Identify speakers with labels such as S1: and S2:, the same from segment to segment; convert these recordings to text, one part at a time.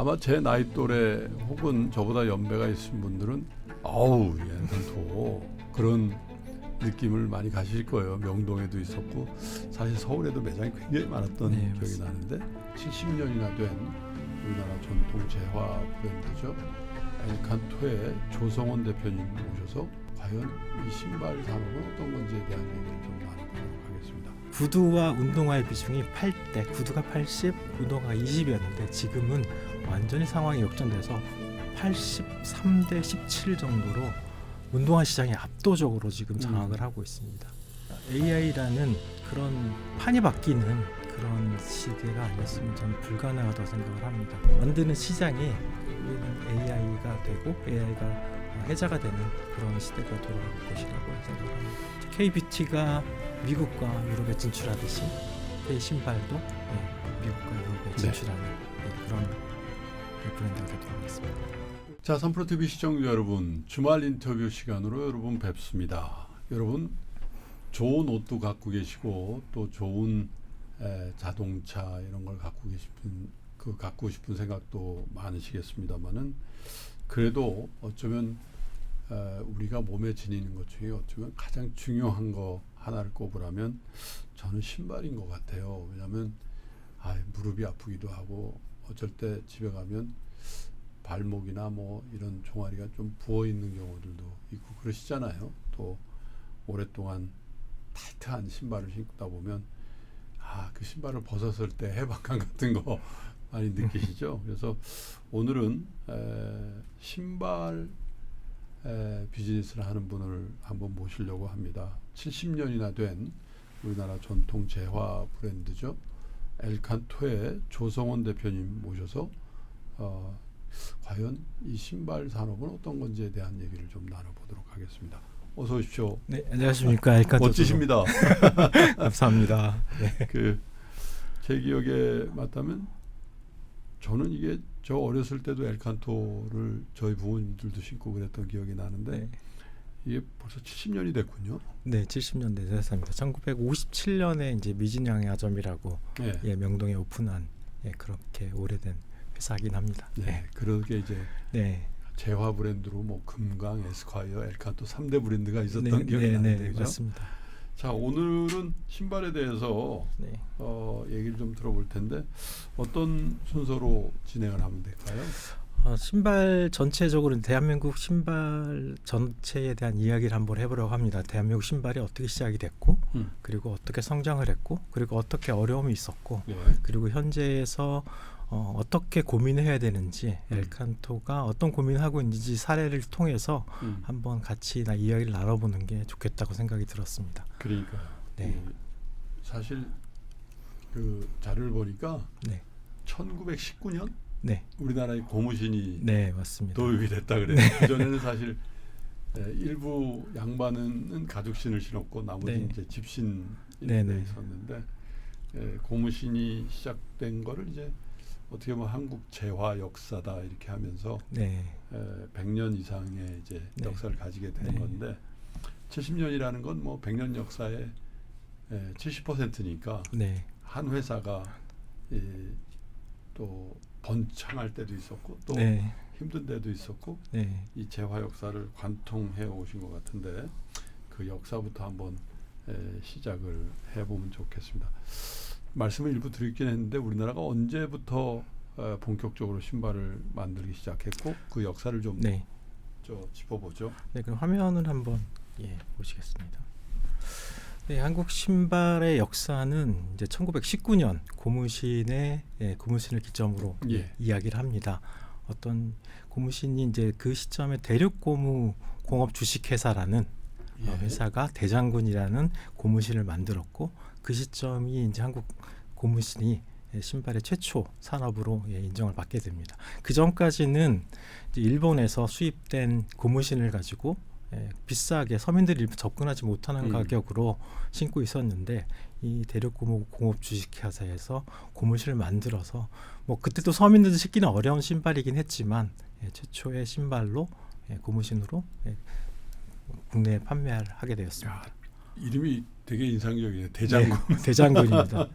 S1: 아마 제 나이 또래 혹은 저보다 연배가 있으신 분들은 아우 엘칸토 그런 느낌을 많이 가실 거예요. 명동에도 있었고 사실 서울에도 매장이 굉장히 많았던
S2: 네,
S1: 기억이
S2: 맞습니다.
S1: 나는데 70년이나 된 우리나라 전통 재화 브랜드죠. 엘칸토의 조성원 대표님 모셔서 과연 이 신발 산업은 어떤 건지에 대한 얘기를 좀 나눠보도록 하겠습니다.
S2: 구두와 운동화의 비중이 8대, 구두가 80, 운동화가 20이었는데 지금은 완전히 상황이 역전돼서 83대 17 정도로 운동화 시장이 압도적으로 지금 장악을 하고 있습니다. AI라는 그런 판이 바뀌는 그런 시대가 아니었으면 저는 불가능하다고 생각을 합니다. 만드는 시장이 우리는 AI가 되고 AI가 해자가 되는 그런 시대가 돌아올 것이라고 생각을 합니다. KBT가 미국과 유럽에 진출하듯이 이 신발도 미국과 유럽에 진출하는 그런 브랜드가 되도록 하겠습니다.
S1: 자, 3프로TV 시청자 여러분, 주말 인터뷰 시간으로 여러분 뵙습니다. 여러분 좋은 옷도 갖고 계시고 또 좋은 자동차 이런 걸 갖고 싶은 생각도 많으시겠습니다만은 그래도 어쩌면 우리가 몸에 지니는 것 중에 어쩌면 가장 중요한 거 하나를 꼽으라면 저는 신발인 것 같아요. 왜냐하면 무릎이 아프기도 하고 어쩔 때 집에 가면 발목이나 뭐 이런 종아리가 좀 부어 있는 경우들도 있고 그러시잖아요. 또 오랫동안 타이트한 신발을 신다 보면 그 신발을 벗었을 때 해방감 같은 거 많이 느끼시죠? 그래서 오늘은 신발 비즈니스를 하는 분을 한번 모시려고 합니다. 70년이나 된 우리나라 전통 재화 브랜드죠. 엘칸토의 조성원 대표님 모셔서 과연 이 신발 산업은 어떤 건지에 대한 얘기를 좀 나눠보도록 하겠습니다. 어서 오십시오.
S2: 네, 안녕하십니까. 엘칸토
S1: 멋지십니다.
S2: 감사합니다. 네.
S1: 제 기억에 맞다면 저는 이게 저 어렸을 때도 엘칸토를 저희 부모님들도 신고 그랬던 기억이 나는데 이게 벌써 70년이 됐군요.
S2: 네, 70년 됐습니다. 1957년에 이제 미진양의 아점이라고 명동에 오픈한 그렇게 오래된 회사긴 합니다.
S1: 그러게 이제 재화 브랜드로 뭐 금강, 에스콰이어, 엘칸토 3대 브랜드가 있었던 기억이 나는데 그죠?
S2: 맞습니다.
S1: 자, 오늘은 신발에 대해서 얘기를 좀 들어볼 텐데 어떤 순서로 진행을 하면 될까요?
S2: 신발 전체적으로 대한민국 신발 전체에 대한 이야기를 한번 해보려고 합니다. 대한민국 신발이 어떻게 시작이 됐고 그리고 어떻게 성장을 했고 그리고 어떻게 어려움이 있었고 그리고 현재에서 어떻게 고민을 해야 되는지 엘칸토가 어떤 고민을 하고 있는지 사례를 통해서 한번 같이 이야기를 나눠보는 게 좋겠다고 생각이 들었습니다.
S1: 그러니까 사실 그 자료를 보니까 1919년 우리나라의 고무신이
S2: 맞습니다.
S1: 도입이 됐다 그래요. 그전에는 사실 일부 양반은 가죽신을 신었고 나머지 이제 집신 있었는데 고무신이 시작된 거를 이제 어떻게 보면 한국 재화 역사다 이렇게 하면서 100년 이상의 이제 역사를 가지게 된 건데 70년이라는 건 뭐 100년 역사의 70%니까 한 회사가 또 번창할 때도 있었고 또 힘든 때도 있었고 이 재화 역사를 관통해 오신 것 같은데 그 역사부터 한번 시작을 해보면 좋겠습니다. 말씀을 일부 드리긴 했는데 우리나라가 언제부터 본격적으로 신발을 만들기 시작했고 그 역사를 좀 짚어보죠.
S2: 그럼 화면을 한번 보시겠습니다. 한국 신발의 역사는 이제 1919년 고무신을 기점으로 이야기를 합니다. 어떤 고무신이 이제 그 시점에 대륙고무 공업 주식회사라는 회사가 대장군이라는 고무신을 만들었고 그 시점이 이제 한국 고무신이 신발의 최초 산업으로 인정을 받게 됩니다. 그 전까지는 일본에서 수입된 고무신을 가지고 비싸게 서민들이 접근하지 못하는 가격으로 신고 있었는데 이 대륙고무 공업 주식회사에서 고무신을 만들어서 뭐 그때도 서민들도 신기는 어려운 신발이긴 했지만 최초의 신발로 고무신으로 국내에 판매를 하게 되었습니다.
S1: 이름이 되게 인상적이에요. 대장군.
S2: 대장군입니다.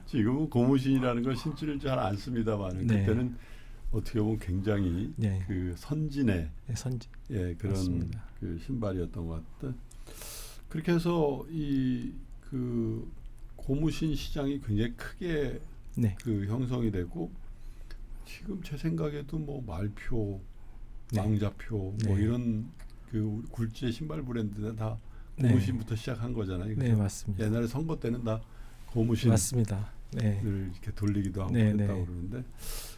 S1: 지금은 고무신이라는 걸 신지를 잘 안 씁니다만 그때는 어떻게 보면 굉장히
S2: 네.
S1: 그 선진의
S2: 네, 선지.
S1: 예, 그런
S2: 맞습니다.
S1: 그 신발이었던 것 같다. 그렇게 해서 이 그 고무신 시장이 굉장히 크게
S2: 네.
S1: 그 형성이 되고 지금 제 생각에도 뭐 말표,
S2: 네.
S1: 왕자표 뭐
S2: 네.
S1: 이런 그 굴지의 신발 브랜드는 다
S2: 네.
S1: 고무신부터 시작한 거잖아요.
S2: 네,
S1: 그죠?
S2: 맞습니다.
S1: 옛날에 선거 때는 다 고무신을
S2: 맞습니다. 네.
S1: 이렇게 돌리기도 하고
S2: 네,
S1: 그랬다고
S2: 네.
S1: 그러는데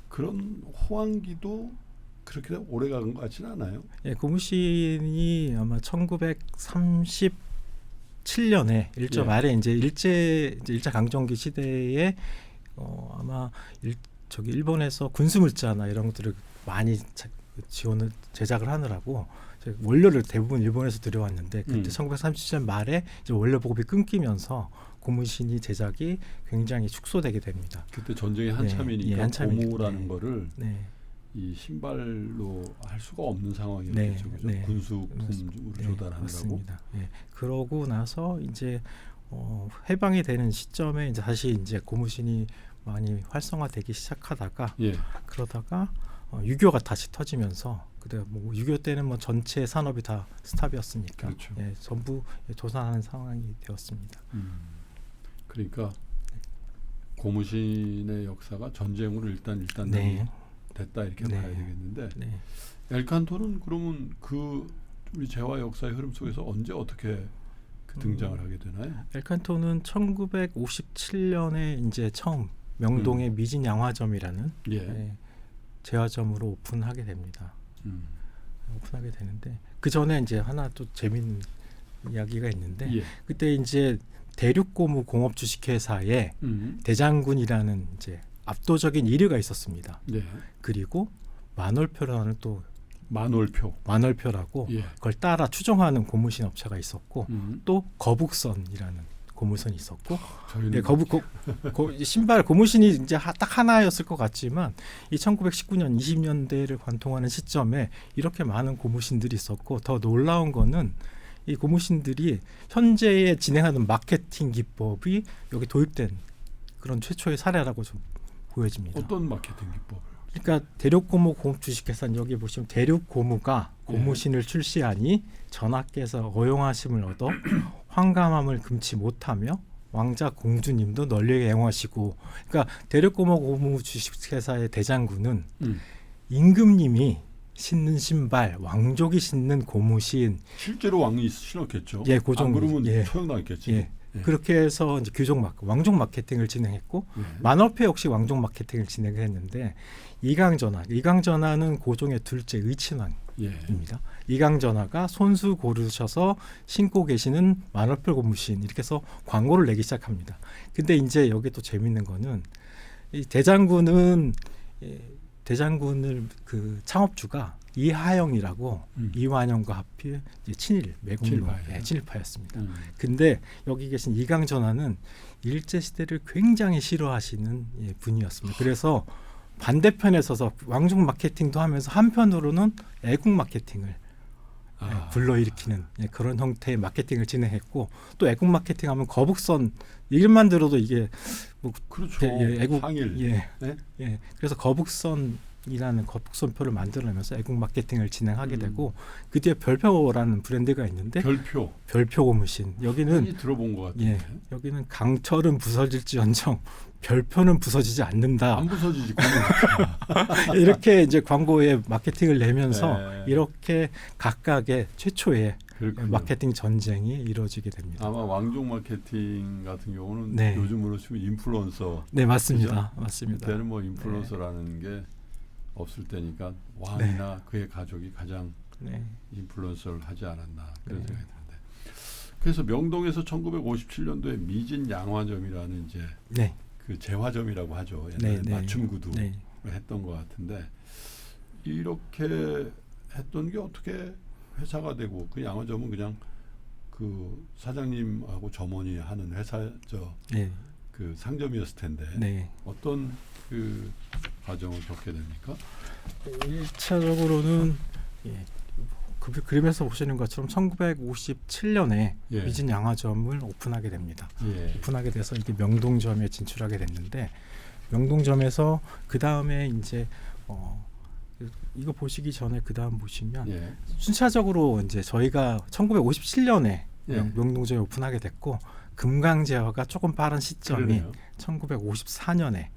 S1: 그런 호황기도 그렇게 오래 간 것 같지는 않아요.
S2: 예, 고무신이 아마 1937년에 일제
S1: 예.
S2: 말에 이제 일제 강점기 시대에 아마 저기 일본에서 군수물자나 이런 것들을 많이 지원을 제작을 하느라고 원료를 대부분 일본에서 들여왔는데 그때 1937년 말에 이제 원료 보급이 끊기면서 고무신이 제작이 굉장히 축소되게 됩니다.
S1: 그때 전쟁이 한참이니까
S2: 예, 한참이니까.
S1: 고무라는
S2: 네.
S1: 거를
S2: 네.
S1: 이 신발로 할 수가 없는
S2: 네,
S1: 상황이었죠. 그죠?
S2: 네.
S1: 군수품으로
S2: 네,
S1: 조달하느라고.
S2: 맞습니다. 예. 그러고 나서 이제 해방이 되는 시점에 이제 다시 이제 고무신이 많이 활성화되기 시작하다가
S1: 예.
S2: 그러다가 6.25가 다시 터지면서 그때 뭐 6.25 때는 뭐 전체 산업이 다 스탑이었으니까
S1: 그렇죠.
S2: 예, 전부 도산하는 상황이 되었습니다.
S1: 그러니까 고무신의 역사가 전쟁으로 일단
S2: 네.
S1: 됐다 이렇게
S2: 네.
S1: 봐야 되겠는데
S2: 네.
S1: 엘칸토는 그러면 그 우리 재화 역사의 흐름 속에서 언제 어떻게 그 등장을 하게 되나요?
S2: 엘칸토는 1957년에 이제 처음 명동의 미진 양화점이라는
S1: 예.
S2: 예, 제화점으로 오픈하게 됩니다. 오픈하게 되는데 그 전에 이제 하나 또 재밌는 이야기가 있는데
S1: 예.
S2: 그때 이제 대륙고무 공업 주식회사에 대장군이라는 이제 압도적인 1위가 있었습니다.
S1: 네.
S2: 그리고 만월표라는 또 만월표라고
S1: 예.
S2: 그걸 따라 추종하는 고무신 업체가 있었고 또 거북선이라는 고무선이 있었고
S1: 저희는
S2: 네, 신발 고무신이 이제 딱 하나였을 것 같지만 이 1919년 20년대를 관통하는 시점에 이렇게 많은 고무신들이 있었고 더 놀라운 거는 이 고무신들이 현재에 진행하는 마케팅 기법이 여기 도입된 그런 최초의 사례라고 좀 보여집니다.
S1: 어떤 마케팅 기법을?
S2: 그러니까 대륙고무 공업 주식회사는 여기 보시면 대륙고무가 고무신을 출시하니 전하께서 어용하심을 얻어 황감함을 금치 못하며 왕자 공주님도 널리 애용하시고 그러니까 대륙고무 고무 주식회사의 대장군은 임금님이 신는 신발, 왕족이 신는 고무신
S1: 실제로 왕이 신었겠죠.
S2: 예, 그 정도.
S1: 안 그러면
S2: 예.
S1: 처형당했겠지.
S2: 예. 그렇게 해서 이제 왕족 마케팅을 진행했고 만월표 역시 왕족 마케팅을 진행을 했는데 이강전하는 고종의 둘째 의친왕입니다.
S1: 예.
S2: 이강전하가 손수 고르셔서 신고 계시는 만월표 고무신 이렇게 해서 광고를 내기 시작합니다. 근데 이제 여기 또 재밌는 거는 이 대장군을 그 창업주가 이하영이라고 이완영과 하필 이제 친일파였습니다. 근데 여기 계신 이강전하는 일제 시대를 굉장히 싫어하시는 분이었습니다. 그래서 반대편에 서서 왕족 마케팅도 하면서 한편으로는 애국 마케팅을 불러일으키는 그런 형태의 마케팅을 진행했고 또 애국 마케팅하면 거북선 이름만 들어도 이게 뭐
S1: 그렇죠.
S2: 애국
S1: 상일.
S2: 네? 그래서 거북선이라는 거북선표를 만들어내면서 애국 마케팅을 진행하게 되고 그 뒤에 별표라는 브랜드가 있는데 별표 고무신 여기는
S1: 많이 들어본 것 같은데.
S2: 여기는 강철은 부서질지언정 별표는 부서지지 않는다.
S1: 안 부서지지.
S2: 이렇게 이제 광고에 마케팅을 내면서 이렇게 각각의 최초의
S1: 그렇군요.
S2: 마케팅 전쟁이 이루어지게 됩니다.
S1: 아마 왕족 마케팅 같은 경우는
S2: 네.
S1: 요즘으로 치면 인플루언서.
S2: 네, 맞습니다.
S1: 그죠?
S2: 맞습니다.
S1: 그때는 뭐 인플루언서라는 게 없을 때니까 왕이나 그의 가족이 가장 인플루언서를 하지 않았나 그런 생각이 드는데. 그래서 명동에서 1957년도에 미진 양화점이라는 이제 그 재화점이라고 하죠. 옛날에 맞춤 구두 했던 것 같은데 이렇게 했던 게 어떻게 회사가 되고 그 양화점은 그냥 그 사장님하고 점원이 하는 회사 그 상점이었을 텐데 어떤 그 과정을 겪게 됩니까?
S2: 1차적으로는 그 그림에서 보시는 것처럼 1957년에 미진 양화점을 오픈하게 됩니다. 오픈하게 돼서 이게 명동점에 진출하게 됐는데 명동점에서 그 다음에 이제 이거 보시기 전에 그 다음 보시면
S1: 예.
S2: 순차적으로 이제 저희가 1957년에
S1: 예.
S2: 명동점이 오픈하게 됐고 금강제화가 조금 빠른 시점이
S1: 그러네요.
S2: 1954년에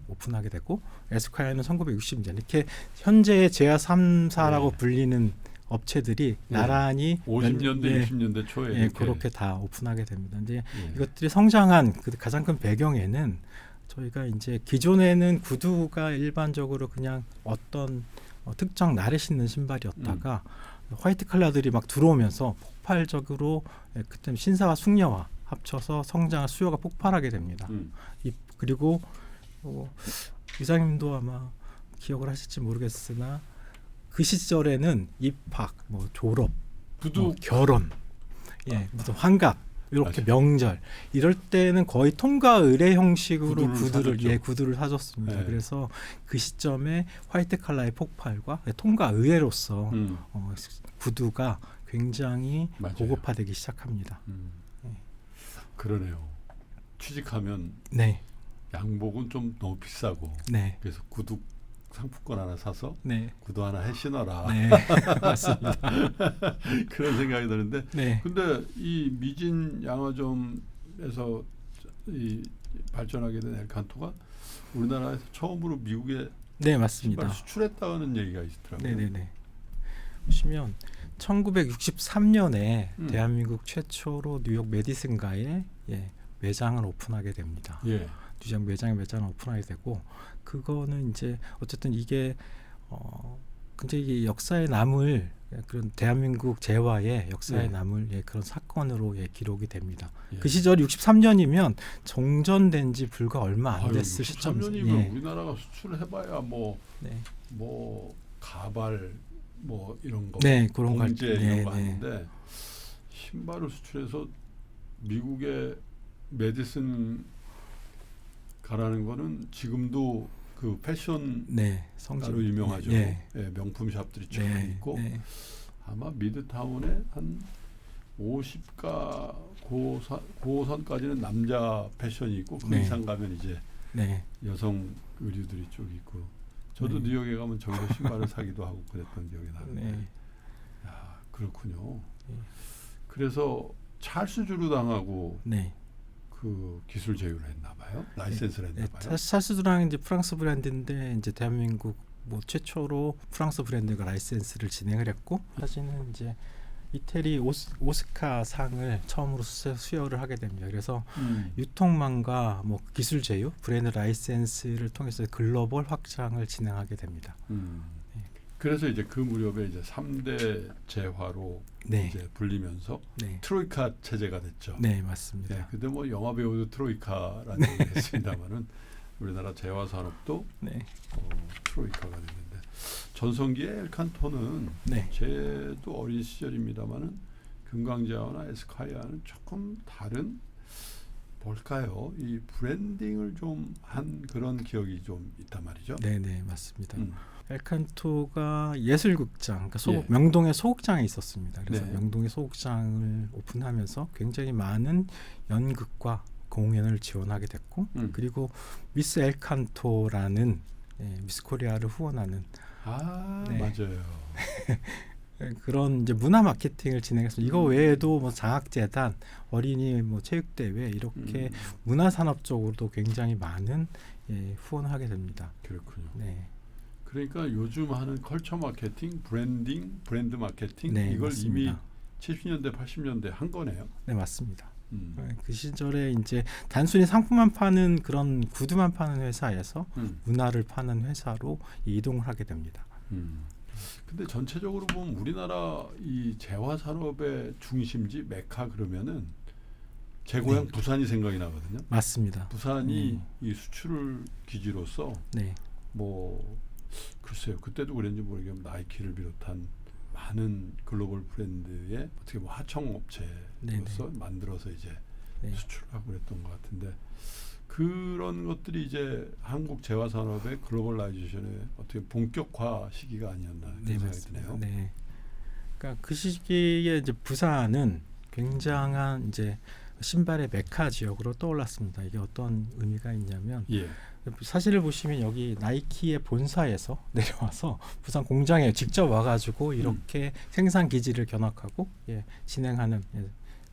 S2: 오픈하게 되고 에스콰이어는 1960년 이렇게 현재의 제야 3사라고
S1: 예.
S2: 불리는 업체들이
S1: 예.
S2: 나란히
S1: 50년대, 60년대 초에
S2: 예,
S1: 이렇게.
S2: 그렇게 다 오픈하게 됩니다. 이제
S1: 예.
S2: 이것들이 성장한 그 가장 큰 배경에는 저희가 이제 기존에는 구두가 일반적으로 그냥 어떤 특정 날에 신는 신발이었다가 화이트 컬러들이 막 들어오면서 폭발적으로 그때 신사와 숙녀와 합쳐서 성장한 수요가 폭발하게 됩니다. 그리고 이사님도 아마 기억을 하실지 모르겠으나 그 시절에는 입학, 졸업,
S1: 구두
S2: 결혼, 무슨 환갑 이렇게
S1: 맞아요.
S2: 명절 이럴 때는 거의 통과 의례 형식으로
S1: 구두를 사줬죠.
S2: 구두를 사줬습니다.
S1: 네.
S2: 그래서 그 시점에 화이트 칼라의 폭발과 통과 의례로서 구두가 굉장히
S1: 맞아요.
S2: 보급화되기 시작합니다.
S1: 그러네요. 취직하면
S2: 네,
S1: 양복은 좀 너무 비싸고
S2: 네,
S1: 그래서 구두 상품권 하나 사서
S2: 네,
S1: 구두 하나 해 신어라.
S2: 네, 맞습니다.
S1: 그런 생각이 드는데
S2: 네,
S1: 근데 이 미진 양화점에서 이 발전하게 된 엘칸토가 우리나라에서 처음으로 미국에
S2: 네, 맞습니다.
S1: 신발 수출했다는 얘기가 있더라고요.
S2: 네, 네, 네. 보시면 1963년에 대한민국 최초로 뉴욕 메디슨가에 매장을 오픈하게 됩니다.
S1: 예.
S2: 뉴욕 매장을 오픈하게 되고 그거는 이제 어쨌든 이게 굉장히 역사에 남을 그런 대한민국 재화의 역사에 남을 그런 사건으로 기록이 됩니다. 그 시절이 63년이면 정전된 지 불과 얼마 안 됐을 시점.
S1: 63년이면 우리나라가 수출을 해봐야
S2: 네.
S1: 뭐 가발 뭐 이런 거,
S2: 네, 그런 거
S1: 봉제 이런 거 하는데 신발을 수출해서 미국의 메디슨 가라는 거는 지금도 그 패션 가로 유명하죠. 명품 샵들이 쫙 있고 아마 미드타운에 한 50가 고선까지는 남자 패션이 있고 그 이상 가면 이제 여성 의류들이 쭉 있고 저도 뉴욕에 가면 저기서 신발을 사기도 하고 그랬던 기억이 나는데 야, 그렇군요. 그래서 찰스 주르당하고 그 기술 제휴를 했나 봐요. 라이센스를 했나 봐요.
S2: 찰스 주르당은 이제 프랑스 브랜드인데 이제 대한민국 최초로 프랑스 브랜드가 라이센스를 진행을 했고 사실은 이제 이태리 오스카 상을 처음으로 수여를 하게 됩니다. 그래서 유통망과 기술 제휴, 브랜드 라이센스를 통해서 글로벌 확장을 진행하게 됩니다.
S1: 그래서 이제 그 무렵에 이제 3대 재화로 이제 불리면서 트로이카 체제가 됐죠.
S2: 네, 맞습니다.
S1: 근데 영화 배우도 트로이카라는 얘기를 했습니다만은 우리나라 재화 산업도 트로이카가 됐는데 전성기의 엘칸토는 제도 어린 시절입니다만은 금강제화나 에스콰이어는 조금 다른 뭘까요? 이 브랜딩을 좀 한 그런 기억이 좀 있단 말이죠.
S2: 네, 맞습니다. 엘칸토가 예술극장, 그러니까 명동에 소극장에 있었습니다. 그래서 명동에 소극장을 오픈하면서 굉장히 많은 연극과 공연을 지원하게 됐고 그리고 미스 엘칸토라는 미스 코리아를 후원하는
S1: 맞아요.
S2: 그런 이제 문화 마케팅을 진행해서 이거 외에도 장학재단, 어린이 체육대회 이렇게 문화 산업 쪽으로도 굉장히 많은 후원을 하게 됩니다.
S1: 그렇군요. 그러니까 요즘 하는 컬처 마케팅, 브랜딩, 브랜드 마케팅 이걸
S2: 맞습니다.
S1: 이미 70년대, 80년대 한 거네요.
S2: 네, 맞습니다. 그 시절에 이제 단순히 상품만 파는 그런 구두만 파는 회사에서 문화를 파는 회사로 이동을 하게 됩니다.
S1: 근데 전체적으로 보면 우리나라 이 재화 산업의 중심지 메카 그러면은 제 고향 부산이 생각이 나거든요.
S2: 맞습니다.
S1: 부산이 이 수출 기지로서 글쎄요 그때도 그랬는지 모르겠지만 나이키를 비롯한 많은 글로벌 브랜드의 어떻게 하청업체로서 만들어서 이제 수출하고 그랬던 것 같은데 그런 것들이 이제 한국 재화 산업의 글로벌라이제이션의 어떻게 본격화 시기가 아니었나 생각이 드네요.
S2: 그러니까 그 시기에 이제 부산은 굉장한 이제 신발의 메카 지역으로 떠올랐습니다. 이게 어떤 의미가 있냐면
S1: 예.
S2: 사진을 보시면 여기 나이키의 본사에서 내려와서 부산 공장에 직접 와가지고 이렇게 생산 기지를 견학하고 진행하는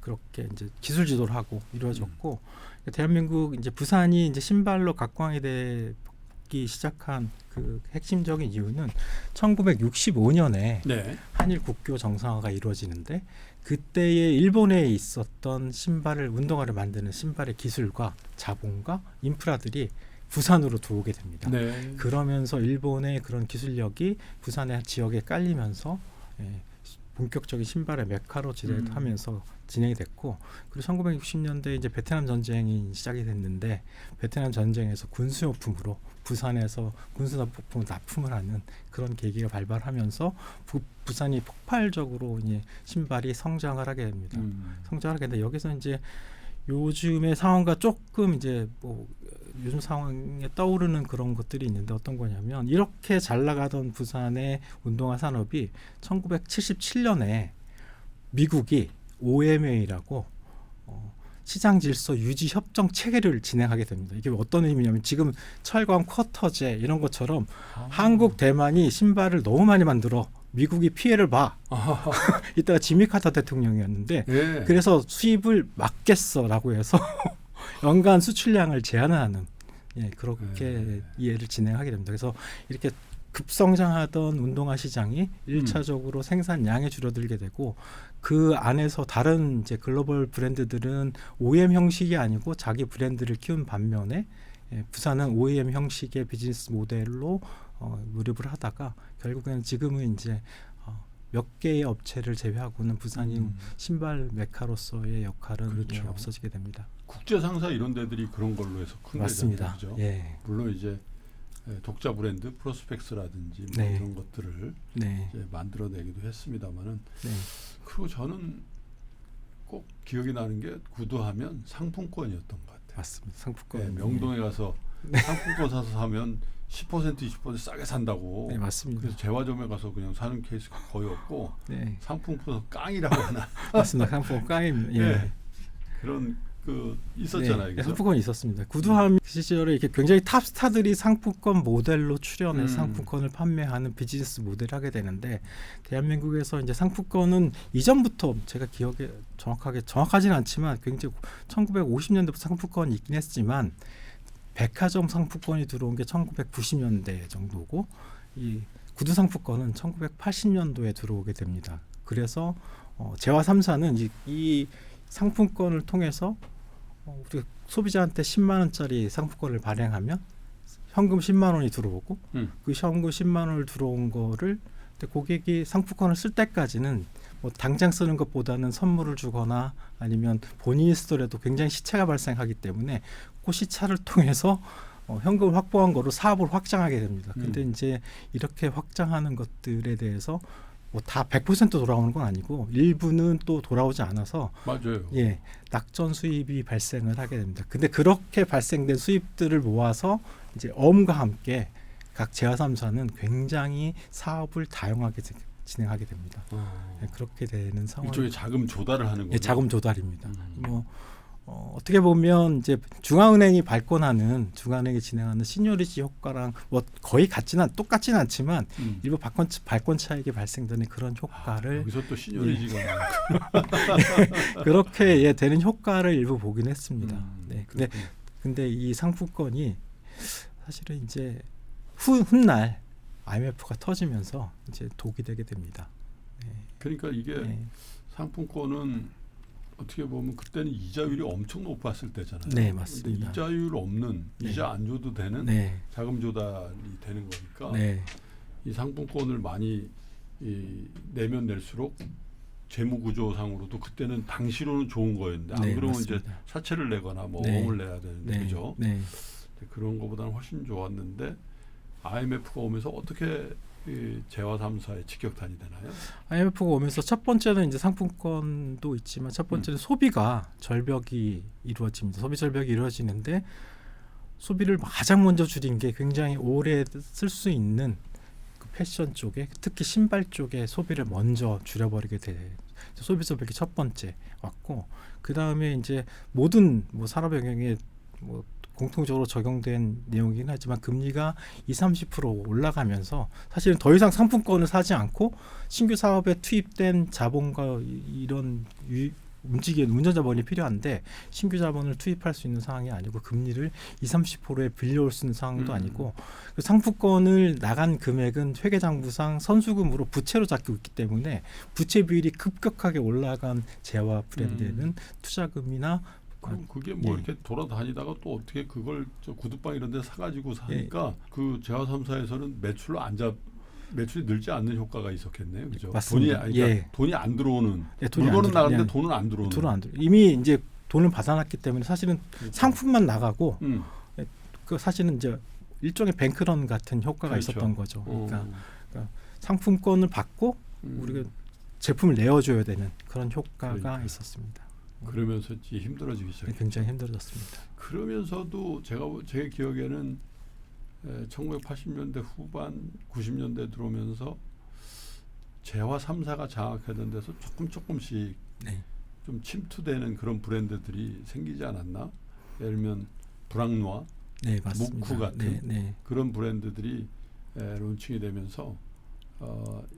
S2: 그렇게 이제 기술 지도를 하고 이루어졌고 대한민국 이제 부산이 이제 신발로 각광이 되기 시작한 그 핵심적인 이유는 1965년에
S1: 네.
S2: 한일 국교 정상화가 이루어지는데 그때에 일본에 있었던 신발을 운동화를 만드는 신발의 기술과 자본과 인프라들이 부산으로 들어오게 됩니다.
S1: 네.
S2: 그러면서 일본의 그런 기술력이 부산의 지역에 깔리면서 본격적인 신발의 메카로 지내하면서 진행이 됐고 그리고 1960년대 이제 베트남 전쟁이 시작이 됐는데 베트남 전쟁에서 군수용품으로 부산에서 군수납품을 납품을 하는 그런 계기가 발발하면서 부산이 폭발적으로 이제 신발이 성장을 하게 됩니다. 성장을 하게 되는데 여기서 이제 요즘의 상황과 조금 이제 뭐 요즘 상황에 떠오르는 그런 것들이 있는데 어떤 거냐면 이렇게 잘 나가던 부산의 운동화 산업이 1977년에 미국이 OMA라고 시장 질서 유지 협정 체계를 진행하게 됩니다. 이게 어떤 의미냐면 지금 철강 쿼터제 이런 것처럼 한국 대만이 신발을 너무 많이 만들어 미국이 피해를 봐. 이때가 지미 카터 대통령이었는데
S1: 예.
S2: 그래서 수입을 막겠어라고 해서 연간 수출량을 제한하는 그렇게 이해를 진행하게 됩니다. 그래서 이렇게 급성장하던 운동화 시장이 1차적으로 생산량이 줄어들게 되고 그 안에서 다른 이제 글로벌 브랜드들은 OEM 형식이 아니고 자기 브랜드를 키운 반면에 부산은 OEM 형식의 비즈니스 모델로 무렵을 하다가 결국에는 지금은 이제 몇 개의 업체를 제외하고는 부산이 신발 메카로서의 역할은
S1: 그렇죠.
S2: 없어지게 됩니다.
S1: 국제 상사 이런 데들이 그런 걸로 해서 큰
S2: 맞습니다.
S1: 데잖아요. 그죠?
S2: 예.
S1: 물론 이제 독자 브랜드 프로스펙스라든지 뭐
S2: 네.
S1: 이런 것들을
S2: 네.
S1: 이제 만들어내기도 했습니다만은
S2: 네.
S1: 그리고 저는 꼭 기억이 나는 게 구두하면 상품권이었던 것 같아요.
S2: 맞습니다. 상품권.
S1: 네, 명동에 가서 상품권 사서 사면 10% 20% 싸게 산다고.
S2: 네, 맞습니다.
S1: 그래서 재화점에 가서 그냥 사는 케이스가 거의 없고
S2: 네.
S1: 상품권 깡이라고 하나.
S2: 맞습니다. 상품권 깡입니다. 예.
S1: 네. 그런 그 있었잖아요.
S2: 네,
S1: 그죠?
S2: 상품권이 있었습니다. 구두함 시절에 이렇게 굉장히 탑 스타들이 상품권 모델로 출연해 상품권을 판매하는 비즈니스 모델을 하게 되는데 대한민국에서 이제 상품권은 이전부터 제가 기억에 정확하지는 않지만 굉장히 1950년대부터 상품권이 있긴 했지만 백화점 상품권이 들어온 게 1990년대 정도고 이 구두 상품권은 1980년도에 들어오게 됩니다. 그래서 재화 3사는 이 상품권을 통해서 우리 소비자한테 10만 원짜리 상품권을 발행하면 현금 10만 원이 들어오고 그 현금 10만 원을 들어온 거를 고객이 상품권을 쓸 때까지는 뭐 당장 쓰는 것보다는 선물을 주거나 아니면 본인이 쓰더라도 굉장히 시차가 발생하기 때문에 그 시차를 통해서 현금을 확보한 거로 사업을 확장하게 됩니다. 근데 이제 이렇게 확장하는 것들에 대해서 뭐 다 100% 돌아오는 건 아니고 일부는 또 돌아오지 않아서
S1: 맞아요.
S2: 예, 낙전 수입이 발생을 하게 됩니다. 근데 그렇게 발생된 수입들을 모아서 이제 어음과 함께 각 재화 3사는 굉장히 사업을 다양하게 진행하게 됩니다. 예, 그렇게 되는 상황.
S1: 일종의 자금 조달을 하는 거죠.
S2: 예, 자금 조달입니다. 뭐 어떻게 보면 이제 중앙은행이 발권하는 중앙은행이 진행하는 시니어리티 효과랑 뭐 거의 똑같지는 않지만 일부 발권 차익이 발생되는 그런 효과를
S1: 여기서 또 시니어리티가
S2: 그렇게 되는 효과를 일부 보긴 했습니다. 네, 근데 이 상품권이 사실은 이제 훗날 IMF가 터지면서 이제 독이 되게 됩니다. 네.
S1: 그러니까 이게 상품권은 어떻게 보면 그때는 이자율이 엄청 높았을 때잖아요.
S2: 네, 맞습니다.
S1: 이자율 없는 이자 안 줘도 되는 자금 조달이 되는 거니까 이 상품권을 많이 내면 낼수록 재무 구조상으로도 그때는 당시로는 좋은 거였는데 안 그러면
S2: 맞습니다.
S1: 이제 사채를 내거나 뭐 어음을 내야 되는데 그죠? 그런 것보다는 훨씬 좋았는데 IMF가 오면서 어떻게 재화 3사의 직격탄이 되나요?
S2: IMF가 오면서 첫 번째는 이제 상품권도 있지만 첫 번째는 소비가 절벽이 이루어집니다. 소비 절벽이 이루어지는데 소비를 가장 먼저 줄인 게 굉장히 오래 쓸 수 있는 그 패션 쪽에 특히 신발 쪽에 소비를 먼저 줄여버리게 소비 저백이 첫 번째 왔고, 그 다음에 이제 모든 뭐 산업 영역에 뭐 공통적으로 적용된 내용이긴 하지만 금리가 20-30% 올라가면서 사실은 더 이상 상품권을 사지 않고 신규 사업에 투입된 자본과 이런 움직이는 운전 자본이 필요한데 신규 자본을 투입할 수 있는 상황이 아니고 금리를 20-30%에 빌려올 수 있는 상황도 아니고 그 상품권을 나간 금액은 회계장부상 선수금으로 부채로 잡고 있기 때문에 부채 비율이 급격하게 올라간 재화 브랜드에는 투자금이나
S1: 그럼 그게 뭐
S2: 예.
S1: 이렇게 돌아다니다가 또 어떻게 그걸 저 구두방 이런 데 사가지고 사니까 그 재화 3사에서는 매출이 늘지 않는 효과가 있었겠네요. 그죠?
S2: 맞습니다.
S1: 그러니까 돈이 안 들어오는
S2: 돈이
S1: 물건은
S2: 안 들어-
S1: 나가는데
S2: 예.
S1: 돈은 안 들어오는.
S2: 돈은 안 들어. 이미 이제 돈을 받아놨기 때문에 사실은
S1: 그렇죠.
S2: 상품만 나가고
S1: 음.
S2: 그 사실은 이제 일종의 뱅크런 같은 효과가
S1: 그렇죠.
S2: 있었던 거죠. 그러니까
S1: 어.
S2: 상품권을 받고 우리가 제품을 내어줘야 되는 그런 효과가
S1: 그러니까요.
S2: 있었습니다.
S1: 그러면서 이제 힘들어지기 시작했죠.
S2: 굉장히 힘들어졌습니다.
S1: 그러면서도 제 기억에는 1980년대 후반 90년대 들어오면서 재화 3사가 장악하던 데서 조금씩
S2: 네.
S1: 좀 침투되는 그런 브랜드들이 생기지 않았나? 예를 들면 브랑누아,
S2: 네, 맞습니다.
S1: 무쿠 같은
S2: 네, 네.
S1: 그런 브랜드들이 론칭이 되면서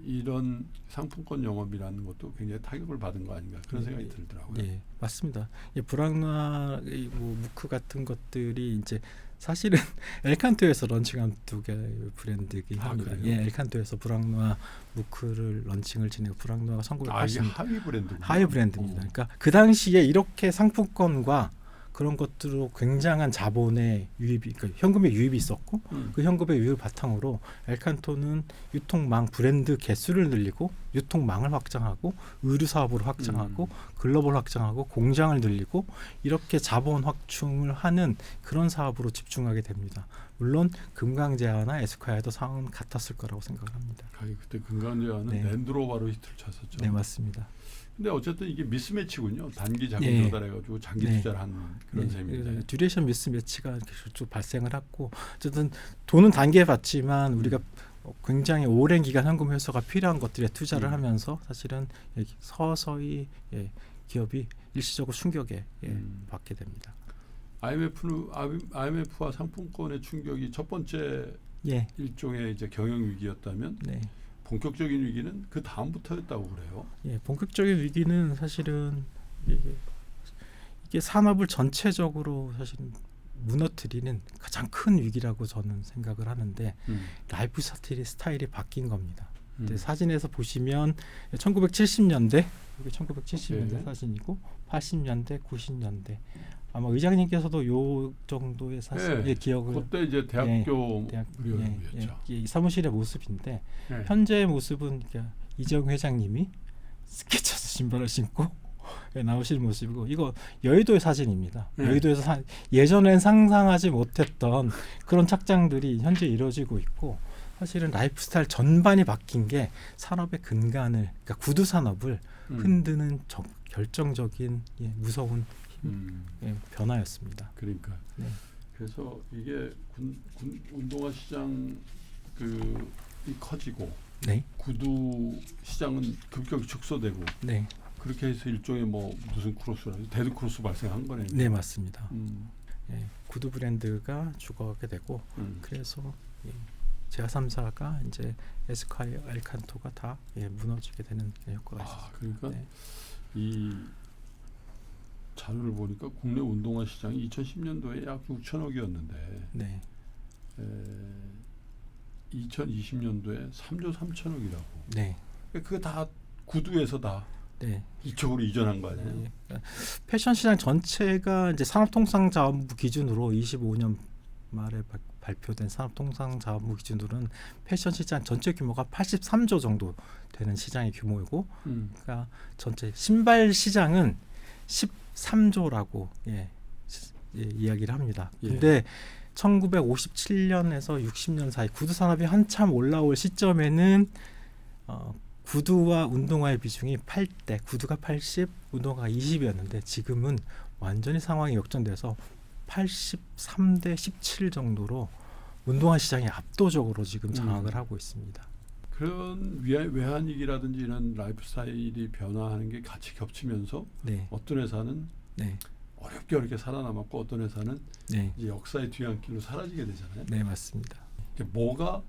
S1: 이런 상품권 영업이라는 것도 굉장히 타격을 받은 거 아닌가 그런
S2: 네,
S1: 생각이 들더라고요.
S2: 예, 맞습니다. 브랑누아, 뭐 무크 같은 것들이 이제 사실은 엘칸토에서 런칭한 두 개의 브랜드이긴 합니다.
S1: 그래요?
S2: 예, 엘칸토에서 브랑누아 무크를 런칭을 지내고 브랑누아가
S1: 이게
S2: 1980
S1: 하위 브랜드군요.
S2: 하이 브랜드입니다. 그러니까 그 당시에 이렇게 상품권과 그런 것들로 굉장한 자본의 유입이, 그러니까 현금의 유입이 있었고 그 현금의 유입을 바탕으로 엘칸토는 유통망 브랜드 개수를 늘리고 유통망을 확장하고 의류 사업을 확장하고 글로벌 확장하고 공장을 늘리고 이렇게 자본 확충을 하는 그런 사업으로 집중하게 됩니다. 물론 금강제화나 에스콰이어도 상황은 같았을 거라고 생각을 합니다.
S1: 그때 금강제화는
S2: 네.
S1: 랜드로버로 히트를 쳤었죠.
S2: 네, 맞습니다.
S1: 근데 어쨌든 이게 미스매치군요. 단기 자금
S2: 네.
S1: 조달해가지고 장기
S2: 네.
S1: 투자를 하는 그런 셈인데.
S2: 듀레이션 미스매치가 쭉 발생을 했고 어쨌든 돈은 단기에 받지만 우리가 굉장히 오랜 기간 현금 회수가 필요한 것들에 투자를 하면서 사실은 서서히 기업이 일시적으로 충격에 받게 됩니다.
S1: IMF와 상품권의 충격이 첫 번째
S2: 예.
S1: 일종의 이제 경영 위기였다면
S2: 네.
S1: 본격적인 위기는 그 다음부터였다고 그래요.
S2: 예, 본격적인 위기는 사실은 이게 산업을 전체적으로 사실 무너뜨리는 가장 큰 위기라고 저는 생각을 하는데 라이프 스타일이 바뀐 겁니다. 근데 사진에서 보시면 1970년대 이게 1970년대
S1: 네.
S2: 사진이고 80년대, 90년대 아마 의장님께서도 요 정도의 사실
S1: 네.
S2: 기억을
S1: 그때 이제 대학교
S2: 예, 이 사무실의 모습인데
S1: 네.
S2: 현재의 모습은 그러니까 이정 회장님이 스케쳐스 신발을 신고 나오시는 모습이고 이거 여의도의 사진입니다.
S1: 네.
S2: 여의도에서 예전엔 상상하지 못했던 그런 착장들이 현재 이루어지고 있고 사실은 라이프 스타일 전반이 바뀐 게 산업의 근간을 그러니까 구두 산업을 흔드는 결정적인 무서운 변화였습니다.
S1: 그러니까
S2: 네.
S1: 그래서 이게 운동화 시장 이 커지고
S2: 네.
S1: 구두 시장은 급격히 축소되고
S2: 네.
S1: 그렇게 해서 일종의 뭐 무슨 크로스라든지 데드 크로스 발생한 거네요.
S2: 네, 맞습니다.
S1: 예.
S2: 구두 브랜드가 죽어가게 되고 그래서 제가 3사가 이제 에스콰이어, 엘칸토가 다 무너지게 되는 효과가 있습니다.
S1: 그러니까
S2: 네.
S1: 이 자료를 보니까 국내 운동화 시장이 2010년도에 약 6천억이었는데
S2: 네.
S1: 2020년도에 3조 3천억이라고.
S2: 네.
S1: 그게 다 구두에서 다
S2: 네.
S1: 이쪽으로 이전한 거 아니에요?
S2: 네. 패션 시장 전체가 이제 산업통상자원부 기준으로 25년 말에 발표된 산업통상자원부 기준으로는 패션 시장 전체 규모가 83조 정도 되는 시장의 규모이고, 그러니까 전체 신발 시장은 13조라고 이야기를 합니다. 근데 1957년에서 60년 사이 구두 산업이 한참 올라올 시점에는 구두와 운동화의 비중이 8대, 구두가 80, 운동화가 20이었는데 지금은 완전히 상황이 역전돼서 83대 17 정도로 운동화 시장이 압도적으로 지금 장악을 하고 있습니다.
S1: 그런 외환위기라든지 이런 라이프 스타일이 변화하는 게 같이 겹치면서
S2: 네.
S1: 어떤 회사는
S2: 네.
S1: 어렵게 살아남았고 어떤 회사는
S2: 네.
S1: 이제 역사의 뒤안길로 사라지게 되잖아요.
S2: 네, 맞습니다.
S1: 이게 뭐가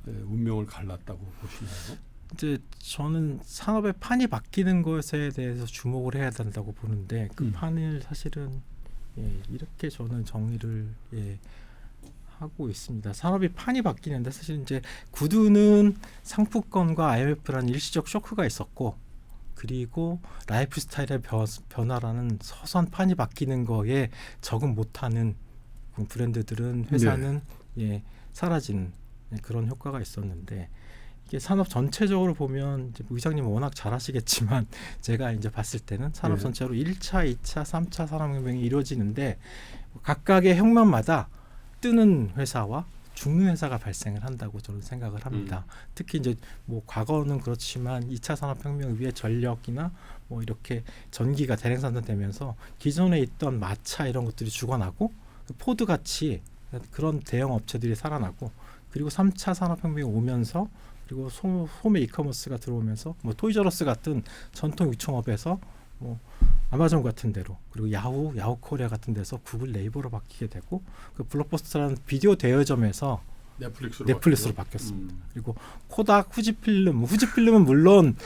S1: 운명을 갈랐다고 보시나요?
S2: 이제 저는 산업의 판이 바뀌는 것에 대해서 주목을 해야 된다고 보는데 그 판을 사실은 이렇게 저는 정의를 하고 있습니다. 산업이 판이 바뀌는데 사실 이제 구두는 상품권과 IMF라는 일시적 쇼크가 있었고 그리고 라이프 스타일의 변화라는 서서한 판이 바뀌는 거에 적응 못하는 브랜드들은 회사는 사라지는 그런 효과가 있었는데 이게 산업 전체적으로 보면 이제 의장님은 워낙 잘 아시겠지만 제가 이제 봤을 때는 산업 전체로 1차, 2차, 3차 산업혁명이 이루어지는데 각각의 혁명마다 뜨는 회사와 죽는 회사가 발생을 한다고 저는 생각을 합니다. 특히 이제 뭐 과거는 그렇지만 2차 산업혁명 위에 전력이나 뭐 이렇게 전기가 대량 산업되면서 기존에 있던 마차 이런 것들이 죽어나고 포드 같이 그런 대형 업체들이 살아나고 그리고 3차 산업혁명이 오면서 그리고 소매 이커머스가 들어오면서 뭐 토이저러스 같은 전통 유통업에서 뭐 아마존 같은 데로 그리고 야후 코리아 같은 데서 구글 네이버로 바뀌게 되고 그 블록버스터라는 비디오 대여점에서 넷플릭스로 바뀌었습니다. 그리고 코닥, 후지필름은 물론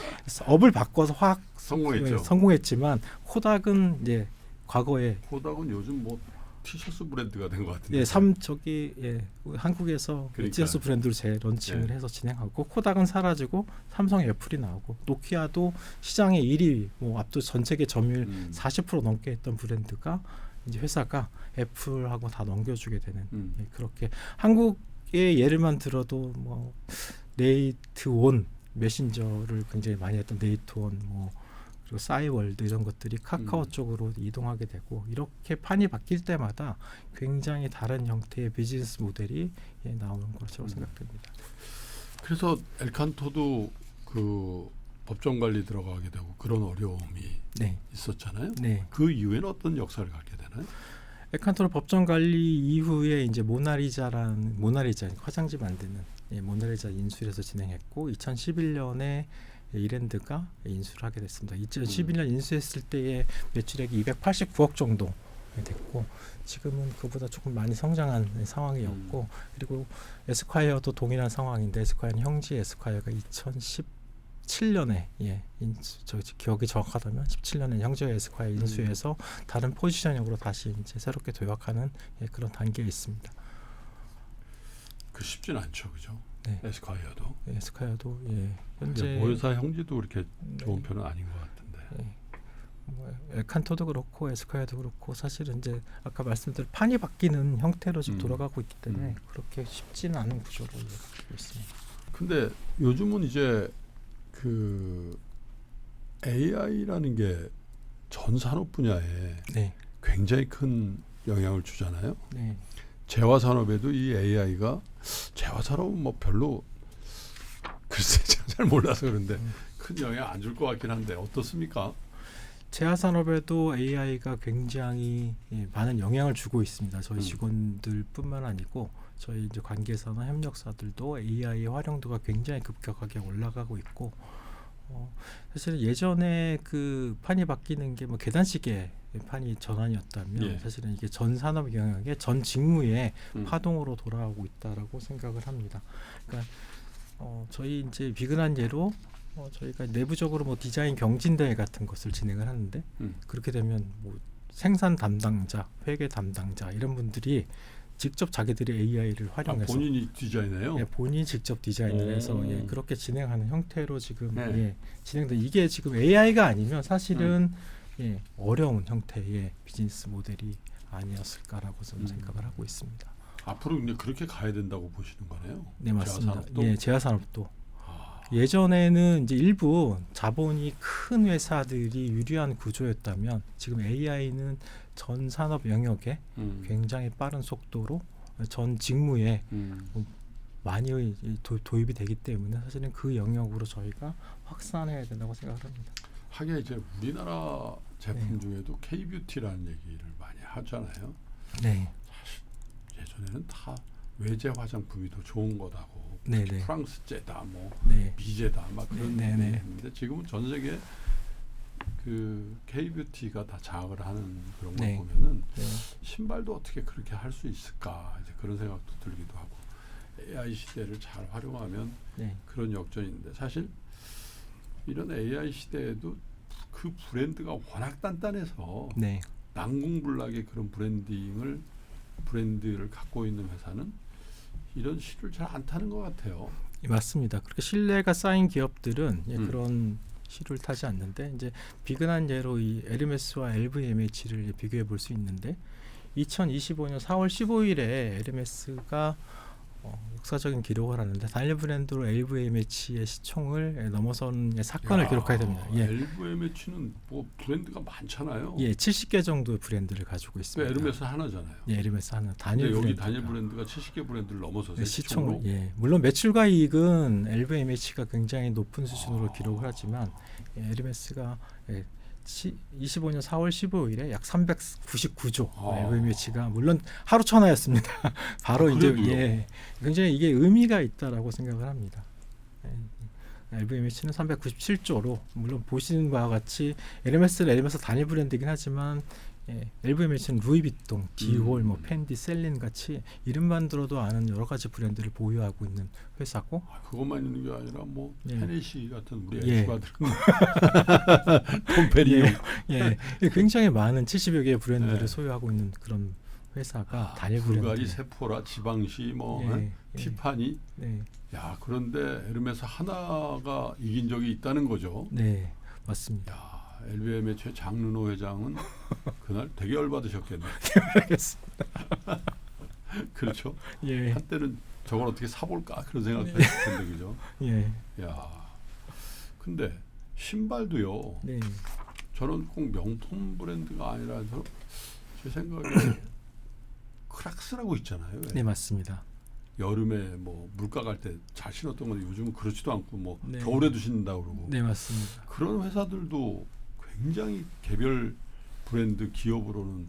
S2: 업을 바꿔서 확 성공했지만 코닥은 이제 과거에
S1: 코닥은 요즘 뭐 티셔츠 브랜드가 된 것 같은데.
S2: 한국에서 티셔츠 브랜드로 재런칭을 해서 진행하고 코닥은 사라지고 삼성, 애플이 나오고 노키아도 시장의 1위, 뭐 압도 전 세계 점유율 40% 넘게 했던 브랜드가 이제 회사가 애플하고 다 넘겨주게 되는 그렇게 한국의 예를만 들어도 뭐 네이트온 메신저를 굉장히 많이 했던 네이트온 뭐 그리고 싸이월드 이런 것들이 카카오 쪽으로 이동하게 되고 이렇게 판이 바뀔 때마다 굉장히 다른 형태의 비즈니스 모델이 나오는 것으로 생각됩니다.
S1: 그래서 엘칸토도 그 법정 관리 들어가게 되고 그런 어려움이 있었잖아요.
S2: 네.
S1: 그 이후에는 어떤 역사를 갖게 되나요?
S2: 엘칸토로 법정 관리 이후에 이제 모나리자 화장지 만드는 모나리자 인수해서 진행했고 2011년에 이랜드가 인수를 하게 됐습니다. 2011년 인수했을 때의 매출액이 289억 정도 됐고 지금은 그보다 조금 많이 성장한 상황이었고 그리고 에스콰이어도 동일한 상황인데 에스콰이어는 형제 에스콰이어가 2017년에 저 기억이 정확하다면 17년에 형제 에스콰이어 인수해서 다른 포지셔닝으로 다시 이제 새롭게 도약하는 그런 단계에 있습니다.
S1: 그 쉽지는 않죠, 그죠?
S2: 네.
S1: 에스콰이어도
S2: 현재
S1: 모회사 형제도 그렇게 좋은 편은 아닌 것 같은데.
S2: 뭐 엘칸토도 그렇고 에스콰이어도 그렇고 사실은 이제 아까 말씀드린 판이 바뀌는 형태로 지금 돌아가고 있기 때문에 그렇게 쉽지는 않은 구조로 갖고 있습니다.
S1: 근데 요즘은 이제 그 AI라는 게 전 산업 분야에 굉장히 큰 영향을 주잖아요.
S2: 네.
S1: 재화 산업에도 이 AI가 재화 산업은 뭐 별로 글쎄 잘 몰라서 그런데 큰 영향 안 줄 것 같긴 한데 어떻습니까?
S2: 재화 산업에도 AI가 굉장히 많은 영향을 주고 있습니다. 저희 직원들뿐만 아니고 저희 이제 관계사나 협력사들도 AI의 활용도가 굉장히 급격하게 올라가고 있고 사실 예전에 그 판이 바뀌는 게 뭐 계단식의 판이 전환이었다면 사실은 이게 전 산업 영역의 전 직무의 파동으로 돌아오고 있다라고 생각을 합니다. 그러니까 저희 이제 비근한 예로 저희가 내부적으로 뭐 디자인 경진대회 같은 것을 진행을 하는데 그렇게 되면 뭐 생산 담당자, 회계 담당자 이런 분들이 직접 자기들이 AI를 활용해서
S1: 본인이 디자인해요?
S2: 본인이 직접 디자인을 해서 그렇게 진행하는 형태로 지금 진행돼. 이게 지금 AI가 아니면 사실은 어려운 형태의 비즈니스 모델이 아니었을까라고 저는 생각을 하고 있습니다.
S1: 앞으로 이제 그렇게 가야 된다고 보시는 거네요.
S2: 네, 맞습니다. 재화산업도 예전에는 이제 일부 자본이 큰 회사들이 유리한 구조였다면 지금 AI는 전 산업 영역에 굉장히 빠른 속도로 전 직무에 많이 도입이 되기 때문에 사실은 그 영역으로 저희가 확산해야 된다고 생각을 합니다.
S1: 하긴 이제 우리나라 제품 중에도 K-뷰티라는 얘기를 많이 하잖아요.
S2: 네.
S1: 사실 예전에는 다 외제 화장품이 더 좋은 거다고.
S2: 네네.
S1: 프랑스제다, 뭐
S2: 네.
S1: 미제다, 막 그런
S2: 네, 네,
S1: 얘기
S2: 네.
S1: 있는데 지금은 전 세계 그 K뷰티가 다 장악을 하는 그런 걸
S2: 네.
S1: 보면은
S2: 네.
S1: 신발도 어떻게 그렇게 할 수 있을까 이제 그런 생각도 들기도 하고 AI 시대를 잘 활용하면
S2: 네.
S1: 그런 역전이 있는데 사실 이런 AI 시대에도 그 브랜드가 워낙 단단해서
S2: 네.
S1: 난공불락의 그런 브랜드를 갖고 있는 회사는 이런 시를 잘 안 타는 것 같아요.
S2: 맞습니다. 그렇게 신뢰가 쌓인 기업들은
S1: 음.
S2: 그런 시를 타지 않는데 이제 비근한 예로 이 에르메스와 LVMH를 비교해 볼 수 있는데 2025년 4월 15일에 에르메스가 역사적인 기록을 하는데 단일 브랜드로 LVMH의 시총을 넘어선 사건을 기록하게 됩니다. 예.
S1: LVMH는 뭐 브랜드가 많잖아요.
S2: 예, 70개 정도의 브랜드를 가지고
S1: 그
S2: 있습니다.
S1: 에르메스 하나잖아요.
S2: 예, 에르메스 하나
S1: 근데
S2: 단일
S1: 여기
S2: 브랜드.
S1: 단일 브랜드가 70개 브랜드를 넘어서서
S2: 네,
S1: 시총으로
S2: 시총을 예, 물론 매출과 이익은 LVMH가 굉장히 높은 수준으로 기록을 하지만 에르메스가 25년 4월 15일에 약 399조 LVMH가 물론 하루 천하였습니다. 바로 이제
S1: 그래도요?
S2: 예, 굉장히 이게 의미가 있다라고 생각을 합니다. LVMH는 397조로 물론 보시는 바와 같이 에르메스는 에르메스 단일 브랜드이긴 하지만 LVMH는 루이비통, 디올, 뭐 펜디, 셀린 같이 이름만 들어도 아는 여러 가지 브랜드를 보유하고 있는 회사고
S1: 그것만 있는 게 아니라 뭐
S2: 예.
S1: 헤네시 같은 우리
S2: 예.
S1: 엑스바들은 톰페리오
S2: 예, 굉장히 많은 70여 개의 브랜드를
S1: 네.
S2: 소유하고 있는 그런 회사가 단일
S1: 불가리,
S2: 브랜드.
S1: 세포라, 지방시, 뭐
S2: 예,
S1: 티파니.
S2: 네,
S1: 야 그런데 에르메스 하나가 이긴 적이 있다는 거죠.
S2: 네, 맞습니다.
S1: 야 LVMH의 장르노 회장은 그날 되게 열받으셨겠네.
S2: 알겠습니다.
S1: 그렇죠.
S2: 예,
S1: 한때는 저걸 어떻게 사볼까 그런 생각도
S2: 네.
S1: 했을 텐데 그죠.
S2: 예,
S1: 야 근데 신발도요.
S2: 네,
S1: 저는 꼭 명품 브랜드가 아니라서 제 생각에 크락스라고 있잖아요.
S2: 네, 맞습니다.
S1: 여름에 뭐 물가 갈 때 잘 신었던 건데 요즘은 그렇지도 않고 뭐
S2: 네.
S1: 겨울에도 신는다고 그러고
S2: 네, 맞습니다.
S1: 그런 회사들도 굉장히 개별 브랜드 기업으로는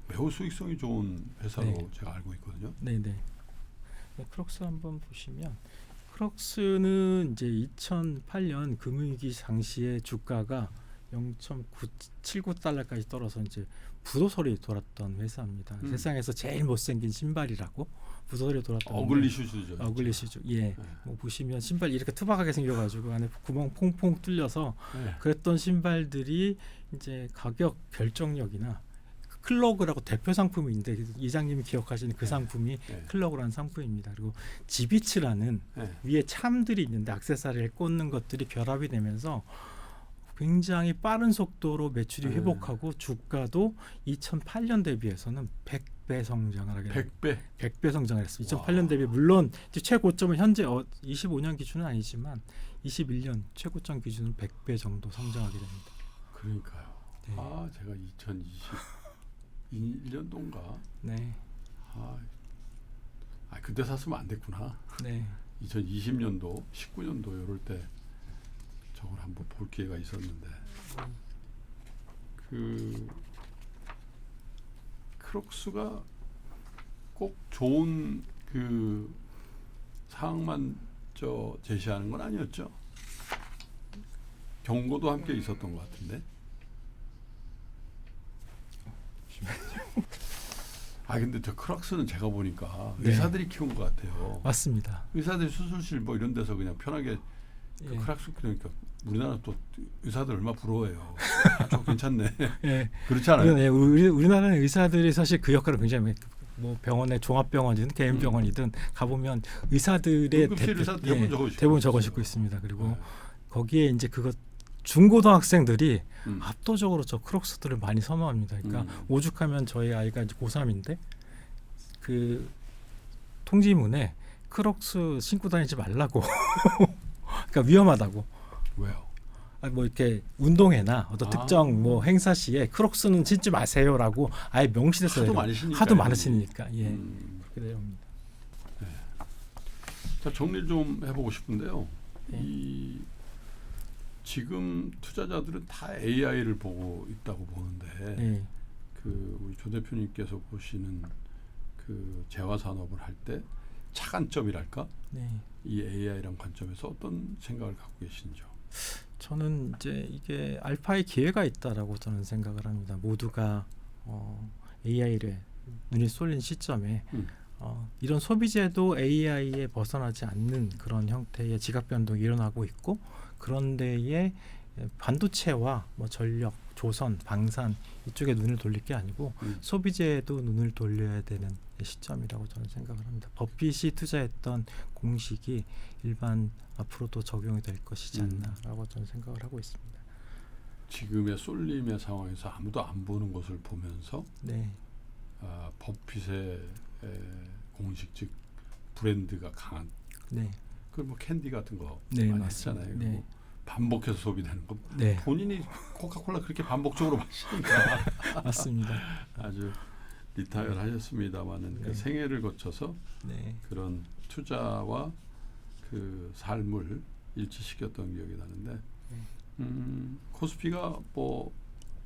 S1: 매우 수익성이 좋은 회사로
S2: 네.
S1: 제가 알고 있거든요.
S2: 네, 네. 크록스 한번 보시면 크록스는 이제 2008년 금융위기 당시에 주가가 0.979달러까지 떨어서 이제 부도설이 돌았던 회사입니다. 세상에서 제일 못생긴 신발이라고 부도설이 돌았던
S1: 어글리 슈즈죠.
S2: 어글리 슈즈. 예.
S1: 네.
S2: 뭐 보시면 신발 이렇게 투박하게 생겨가지고 안에 구멍 퐁퐁 뚫려서
S1: 네.
S2: 그랬던 신발들이 이제 가격 결정력이나 클로그라고 대표 상품이 있는데 이장님이 기억하시는 그
S1: 네.
S2: 상품이
S1: 네.
S2: 클로그라는 상품입니다. 그리고 지비츠라는
S1: 네.
S2: 위에 참들이 있는데 액세서리를 꽂는 것들이 결합이 되면서 굉장히 빠른 속도로 매출이 회복하고 주가도 2008년 대비해서는 100배 성장을 하게 됩니다.
S1: 100배.
S2: 100배 성장을 했습니다.
S1: 와.
S2: 2008년 대비 물론 이제 최고점은 현재 25년 기준은 아니지만 21년 최고점 기준은 100배 정도 성장하게 됩니다.
S1: 그러니까요.
S2: 네.
S1: 아 제가 2021년도인가
S2: 네.
S1: 그때 샀으면 안 됐구나.
S2: 네.
S1: 2020년도, 19년도 이럴 때 저걸 한번 볼 기회가 있었는데 그 크록스가 꼭 좋은 그 사항만 제시하는 건 아니었죠. 경고도 함께 있었던 것 같은데. 근데 저 크록스는 제가 보니까
S2: 네.
S1: 의사들이 키운 것 같아요.
S2: 맞습니다.
S1: 의사들이 수술실 뭐 이런 데서 그냥 편하게 그
S2: 예.
S1: 크록스 그러니까 우리나라 또 의사들 얼마 부러워해요. 저 괜찮네.
S2: 예.
S1: 그렇지 않아요?
S2: 네, 우리나라는 의사들이 사실 그 역할을 굉장히 뭐 병원의 종합병원이든 개인 병원이든 가보면 의사들의
S1: 응급실 의사 대부분 저거 신고
S2: 대부분 저거
S1: 있어요.
S2: 신고 있습니다. 그리고
S1: 네.
S2: 거기에 이제 그것 중고등학생들이
S1: 음.
S2: 압도적으로 저 크록스들을 많이 선호합니다. 그러니까 오죽하면 저희 아이가 이제 고3인데 그 통지문에 크록스 신고 다니지 말라고 그러니까 위험하다고.
S1: 왜요?
S2: 뭐 이렇게 운동회나 어떤
S1: 아.
S2: 특정 뭐 행사 시에 크록스는 신지 마세요라고 아예 명시돼서
S1: 하도 많이 신으니까.
S2: 하도 많으시니까 예 그렇게 되어 옵니다.
S1: 자 정리 좀 해보고 싶은데요.
S2: 네.
S1: 이 지금 투자자들은 다 AI를 보고 있다고 보는데
S2: 예.
S1: 그 우리 조 대표님께서 보시는 그 재화 산업을 할 때 차관점이랄까?
S2: 네.
S1: 이 AI란 관점에서 어떤 생각을 갖고 계신지요?
S2: 저는 이제 이게 알파의 기회가 있다라고 저는 생각을 합니다. 모두가 AI에 눈이 쏠린 시점에 이런 소비재도 AI에 벗어나지 않는 그런 형태의 지각 변동이 일어나고 있고, 그런 데에 반도체와 뭐 전력, 조선, 방산 이쪽에 눈을 돌릴 게 아니고 소비재에도 눈을 돌려야 되는 시점이라고 저는 생각을 합니다. 버핏이 투자했던 공식이 일반 앞으로도 적용이 될 것이지 않나라고 저는 생각을 하고 있습니다.
S1: 지금의 쏠림의 상황에서 아무도 안 보는 것을 보면서
S2: 네,
S1: 버핏의 공식 즉 브랜드가 강한
S2: 네,
S1: 그 뭐 캔디 같은 거
S2: 네,
S1: 많이
S2: 맞습니다.
S1: 했잖아요.
S2: 네.
S1: 그리고 반복해서 소비되는 거
S2: 네,
S1: 본인이 코카콜라 그렇게 반복적으로 마시니까
S2: 맞습니다.
S1: 아주 리타이어 하셨습니다만은 그
S2: 네.
S1: 생애를 거쳐서
S2: 네,
S1: 그런 투자와 그 삶을 일치시켰던 기억이 나는데 코스피가 뭐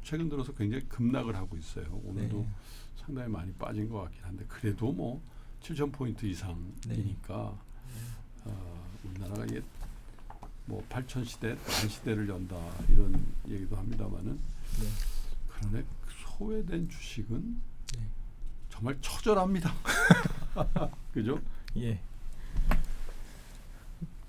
S1: 최근 들어서 굉장히 급락을 하고 있어요. 오늘도
S2: 네.
S1: 상당히 많이 빠진 것 같긴 한데 그래도 뭐 7,000포인트 이상이니까 우리나라가 이게 뭐 8,000 시대, 만 시대를 연다 이런 얘기도 합니다만은
S2: 네.
S1: 그런데 소외된 주식은
S2: 네.
S1: 정말 처절합니다. 그죠?
S2: 예.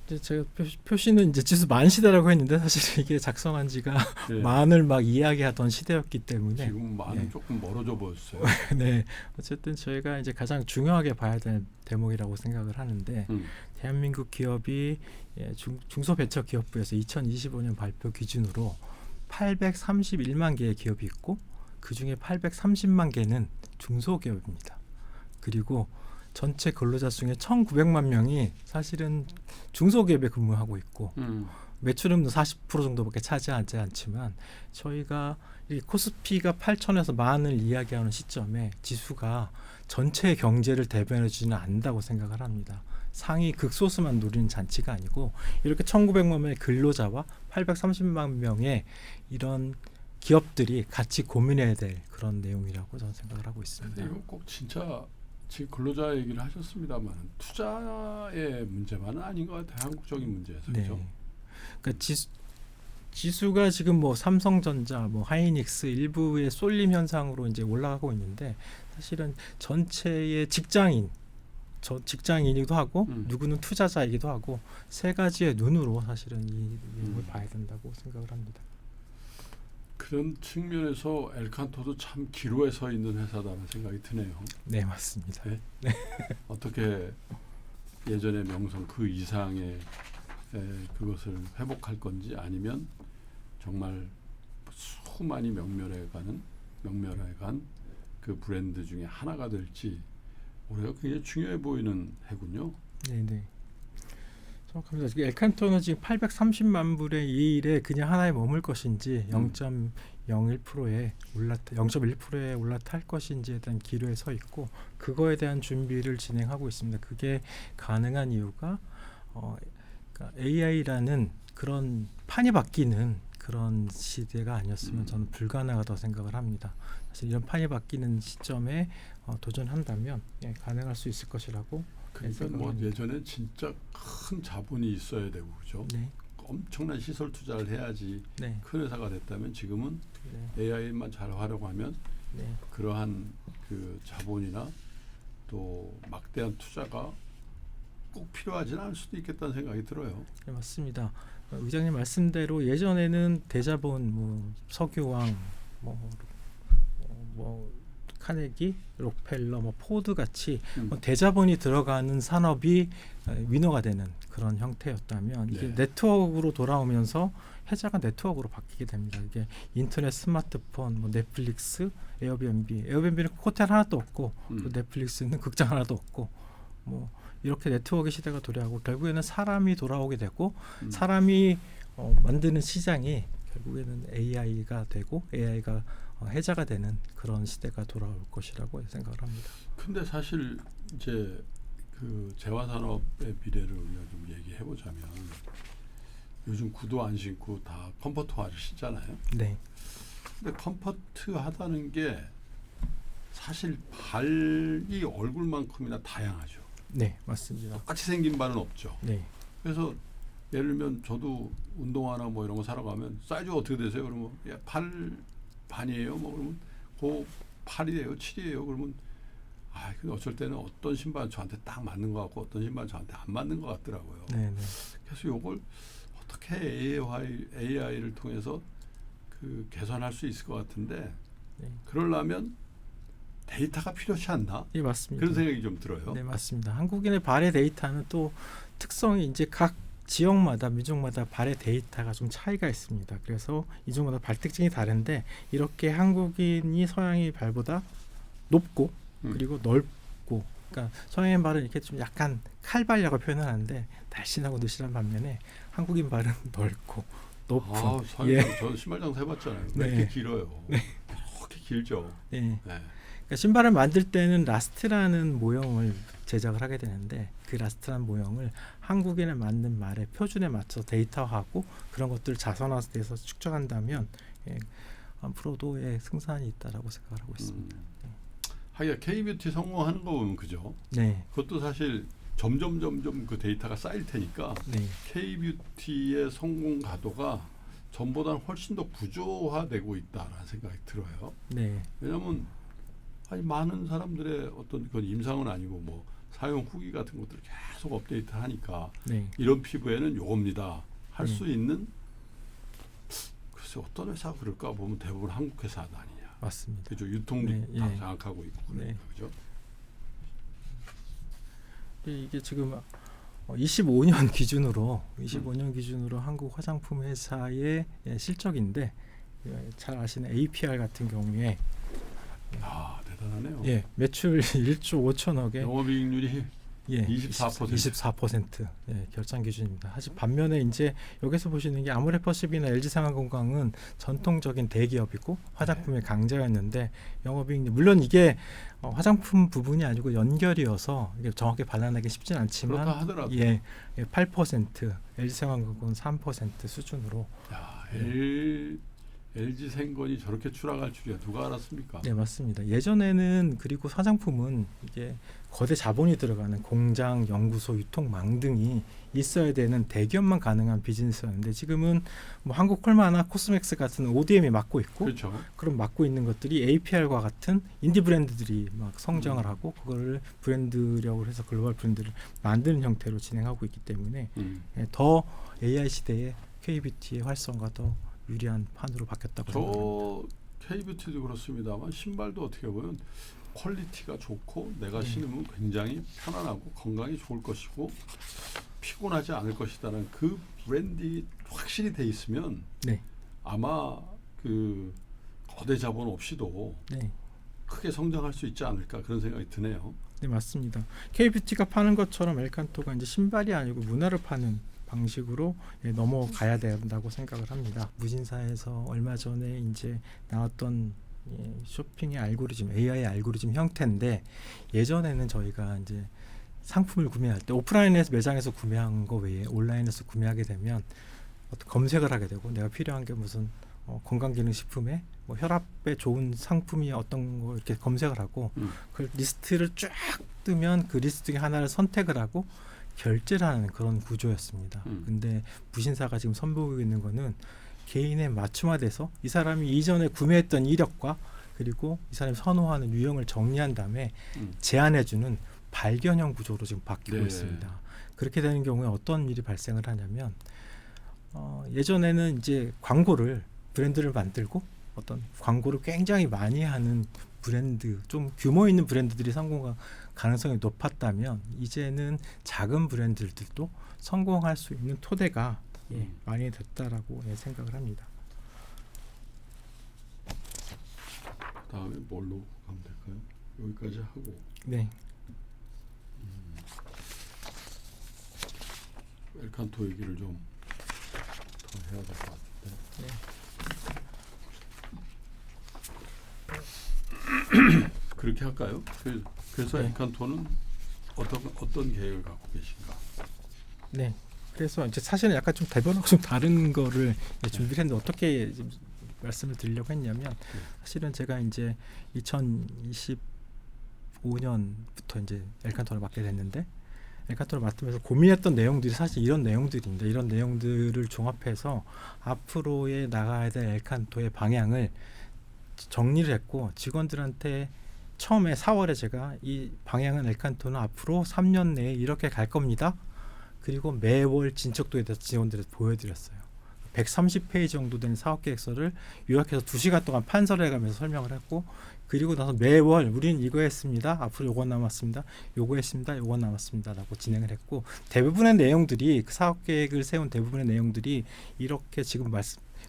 S2: 이제 제가 표시는 이제 지수 만 시대라고 했는데 사실 이게 작성한 지가
S1: 네.
S2: 만을 막 이야기하던 시대였기 때문에
S1: 지금 만은
S2: 예.
S1: 조금 멀어져 보였어요.
S2: 네, 어쨌든 저희가 이제 가장 중요하게 봐야 되는 대목이라고 생각을 하는데 대한민국 기업이 중소벤처기업부에서 2025년 발표 기준으로 831만 개의 기업이 있고 그 중에 830만 개는 중소기업입니다. 그리고 전체 근로자 중에 1,900만 명이 사실은 중소기업에 근무하고 있고 매출은 40% 정도밖에 차지하지 않지만 저희가 이 코스피가 8,000에서 만을 이야기하는 시점에 지수가 전체 경제를 대변해 주지는 않는다고 생각을 합니다. 상위 극소수만 노리는 잔치가 아니고 이렇게 1,900만 명의 근로자와 830만 명의 이런 기업들이 같이 고민해야 될 그런 내용이라고 저는 생각을 하고 있습니다.
S1: 근데 이거 꼭 진짜 지금 근로자 얘기를 하셨습니다만 투자의 문제만은 아닌 것 같아요. 한국적인 문제에서.
S2: 네.
S1: 그렇죠?
S2: 그러니까 지수가 지금 뭐 삼성전자, 뭐 하이닉스 일부의 쏠림 현상으로 이제 올라가고 있는데 사실은 전체의 직장인이기도 하고 누구는 투자자이기도 하고 세 가지의 눈으로 사실은 이 내용을 봐야 된다고 생각을 합니다.
S1: 그런 측면에서 엘칸토도 참 기로에 서 있는 회사다는 생각이 드네요.
S2: 네, 맞습니다.
S1: 네? 어떻게 예전의 명성 그 이상의 그것을 회복할 건지 아니면 정말 수많이 명멸해 간 그 브랜드 중에 하나가 될지 올해가 굉장히 중요해 보이는 해군요.
S2: 네. 정확합니다. 엘칸토는 지금 830만 불의 이익에 그냥 하나에 머물 것인지 0.01%에 올라탈 것인지에 대한 기로에 서 있고 그거에 대한 준비를 진행하고 있습니다. 그게 가능한 이유가 그러니까 AI라는 그런 판이 바뀌는 그런 시대가 아니었으면 저는 불가능하다고 생각을 합니다. 사실 이런 판이 바뀌는 시점에 도전한다면 가능할 수 있을 것이라고
S1: 그러니까 뭐 예전에 진짜 큰 자본이 있어야 되고 그죠?
S2: 네.
S1: 엄청난 시설 투자를 해야지
S2: 네.
S1: 큰 회사가 됐다면 지금은
S2: 네.
S1: AI만 잘 활용하면
S2: 네.
S1: 그러한 그 자본이나 또 막대한 투자가 꼭 필요하지는 않을 수도 있겠다는 생각이 들어요.
S2: 네, 맞습니다. 의장님 말씀대로 예전에는 대자본, 뭐 석유왕, 뭐 카네기, 록펠러, 뭐 포드 같이 대자본이 들어가는 산업이 위너가 되는 그런 형태였다면 이게
S1: 네.
S2: 네트워크로 돌아오면서 해자가 네트워크로 바뀌게 됩니다. 이게 인터넷, 스마트폰, 뭐 넷플릭스, 에어비앤비는 호텔 하나도 없고 또 넷플릭스는 극장 하나도 없고 뭐 이렇게 네트워크 시대가 도래하고 결국에는 사람이 돌아오게 되고 사람이 만드는 시장이 결국에는 AI가 되고 AI가 해자가 되는 그런 시대가 돌아올 것이라고 생각을 합니다.
S1: 근데 사실 이제 그 재화산업의 미래를 우리가 좀 얘기해 보자면 요즘 구두 안 신고 다 컴포트화를 신잖아요.
S2: 네.
S1: 근데 컴포트하다는 게 사실 발이 얼굴만큼이나 다양하죠.
S2: 네, 맞습니다.
S1: 똑같이 생긴 바는 없죠.
S2: 네,
S1: 그래서 예를 들면 저도 운동화나 뭐 이런 거 사러 가면 사이즈가 어떻게 되세요? 그러면 8 반이에요. 뭐 그러면 그 8이에요, 7이에요. 그러면 근데 어쩔 때는 어떤 신발은 저한테 딱 맞는 것 같고 어떤 신발은 저한테 안 맞는 것 같더라고요.
S2: 네, 네.
S1: 그래서 이걸 어떻게 AI를 통해서 그 개선할 수 있을 것 같은데
S2: 네.
S1: 그러려면 데이터가 필요치 않나?
S2: 예, 맞습니다.
S1: 그런 생각이 좀 들어요.
S2: 네, 맞습니다. 한국인의 발의 데이터는 또 특성이 이제 각 지역마다 민족마다 발의 데이터가 좀 차이가 있습니다. 그래서 이중마다 발 특징이 다른데 이렇게 한국인이 서양의 발보다 높고 그리고 넓고, 그러니까 서양인 발은 이렇게 좀 약간 칼발이라고 표현을 하는데 날씬하고 느실한 반면에 한국인 발은 넓고 높은.
S1: 사실 저 신발장 해봤잖아요. 왜
S2: 네.
S1: 이렇게 길어요? 이렇게 길죠.
S2: 예.
S1: 네.
S2: 그러니까 신발을 만들 때는 라스트라는 모형을 제작을 하게 되는데 그 라스트라는 모형을 한국인에 맞는 말의 표준에 맞춰 데이터화하고 그런 것들을 자선화돼서 축적한다면 앞으로도 승산이 있다라고 생각을 하고 있습니다.
S1: 하기야 K뷰티 성공하는 거 보면 그죠?
S2: 네,
S1: 그것도 사실 점점 그 데이터가 쌓일 테니까
S2: 네,
S1: K뷰티의 성공 가도가 전보다는 훨씬 더 구조화되고 있다라는 생각이 들어요.
S2: 네,
S1: 왜냐하면 많은 사람들의 어떤 그건 임상은 아니고 뭐 사용 후기 같은 것들을 계속 업데이트 하니까
S2: 네.
S1: 이런 피부에는 요겁니다 할
S2: 네.
S1: 수 있는, 글쎄 어떤 회사가 그럴까 보면 대부분 한국 회사 아니냐.
S2: 맞습니다.
S1: 그죠? 유통도
S2: 네,
S1: 다
S2: 예.
S1: 장악하고 있고 그러니까
S2: 네.
S1: 그죠?
S2: 이게 지금 25년 기준으로 한국 화장품 회사의 실적인데 잘 아시는 APR 같은 경우에
S1: 대단하네요.
S2: 매출 1조 5천억에
S1: 영업이익률이 24%.
S2: 24% 결산 기준입니다. 하지만 반면에 이제 여기서 보시는 게 아모레퍼시비나 LG생활건강은 전통적인 대기업이고 화장품의 강자였는데 영업이익, 물론 이게 화장품 부분이 아니고 연결이어서 이게 정확히 반환하기 쉽진 않지만
S1: 그렇다 하더라도
S2: 8%, LG생활건강은 3% 수준으로.
S1: LG 생건이 저렇게 추락할 줄이야 누가 알았습니까?
S2: 네, 맞습니다. 예전에는 그리고 화장품은 이게 거대 자본이 들어가는 공장, 연구소, 유통망 등이 있어야 되는 대기업만 가능한 비즈니스였는데 지금은 뭐 한국콜마나 코스맥스 같은 ODM이 맡고 있고,
S1: 그렇죠.
S2: 그럼 맡고 있는 것들이 APR과 같은 인디 브랜드들이 막 성장을 하고 그거를 브랜드력을 해서 글로벌 브랜드를 만드는 형태로 진행하고 있기 때문에 더 AI 시대의 K뷰티의 활성과 더 유리한 판으로 바뀌었다고 생각합니다.
S1: K뷰티도 그렇습니다만 신발도 어떻게 보면 퀄리티가 좋고 내가 신으면 굉장히 편안하고 건강이 좋을 것이고 피곤하지 않을 것이다라는 그 브랜디 확실히 돼 있으면 아마 그 거대 자본 없이도 크게 성장할 수 있지 않을까 그런 생각이 드네요.
S2: 네, 맞습니다. K뷰티가 파는 것처럼 엘칸토가 이제 신발이 아니고 문화를 파는 방식으로 넘어가야 된다고 생각을 합니다. 무신사에서 얼마 전에 이제 나왔던 쇼핑의 알고리즘, AI 알고리즘 형태인데 예전에는 저희가 이제 상품을 구매할 때 오프라인에서 매장에서 구매한 거 외에 온라인에서 구매하게 되면 어떤 검색을 하게 되고 내가 필요한 게 무슨 건강기능식품에 뭐 혈압에 좋은 상품이 어떤 거 이렇게 검색을 하고 그 리스트를 쫙 뜨면 그 리스트 중에 하나를 선택을 하고 결제를 하는 그런 구조였습니다. 근데 무신사가 지금 선보이고 있는 거는 개인에 맞춤화돼서 이 사람이 이전에 구매했던 이력과 그리고 이 사람이 선호하는 유형을 정리한 다음에 제안해주는 발견형 구조로 지금 바뀌고 있습니다. 그렇게 되는 경우에 어떤 일이 발생을 하냐면 예전에는 이제 브랜드를 만들고 어떤 광고를 굉장히 많이 하는 브랜드, 좀 규모 있는 브랜드들이 성공할 가능성이 높았다면 이제는 작은 브랜드들도 성공할 수 있는 토대가 많이 됐다라고 생각을 합니다.
S1: 다음에 뭘로 가면 될까요? 여기까지 하고.
S2: 네.
S1: 엘칸토 얘기를 좀 더 해야 될 것 같은데. 그렇게 할까요? 그래서 엘칸토는 어떤 계획을 갖고 계신가?
S2: 네. 그래서 이제 사실은 약간 좀 대변하고 좀 다른 거를 준비를 했는데 어떻게 말씀을 드리려고 했냐면 사실은 제가 이제 2025년부터 이제 엘칸토를 맡게 됐는데 엘칸토를 맡으면서 고민했던 내용들이 사실 이런 내용들인데 이런 내용들을 종합해서 앞으로의 나가야 될 엘칸토의 방향을 정리를 했고 직원들한테 처음에 4월에 제가 이 방향은 엘칸토는 앞으로 3년 내에 이렇게 갈 겁니다. 그리고 매월 진척도에 대해서 직원들한테 보여드렸어요. 130페이지 정도 된 사업계획서를 요약해서 2시간 동안 판서해가면서 설명을 했고 그리고 나서 매월 우리는 이거 했습니다. 앞으로 요거 남았습니다. 요거 했습니다. 요거 남았습니다. 라고 진행을 했고 대부분의 내용들이 그 사업계획을 세운 대부분의 내용들이 이렇게 지금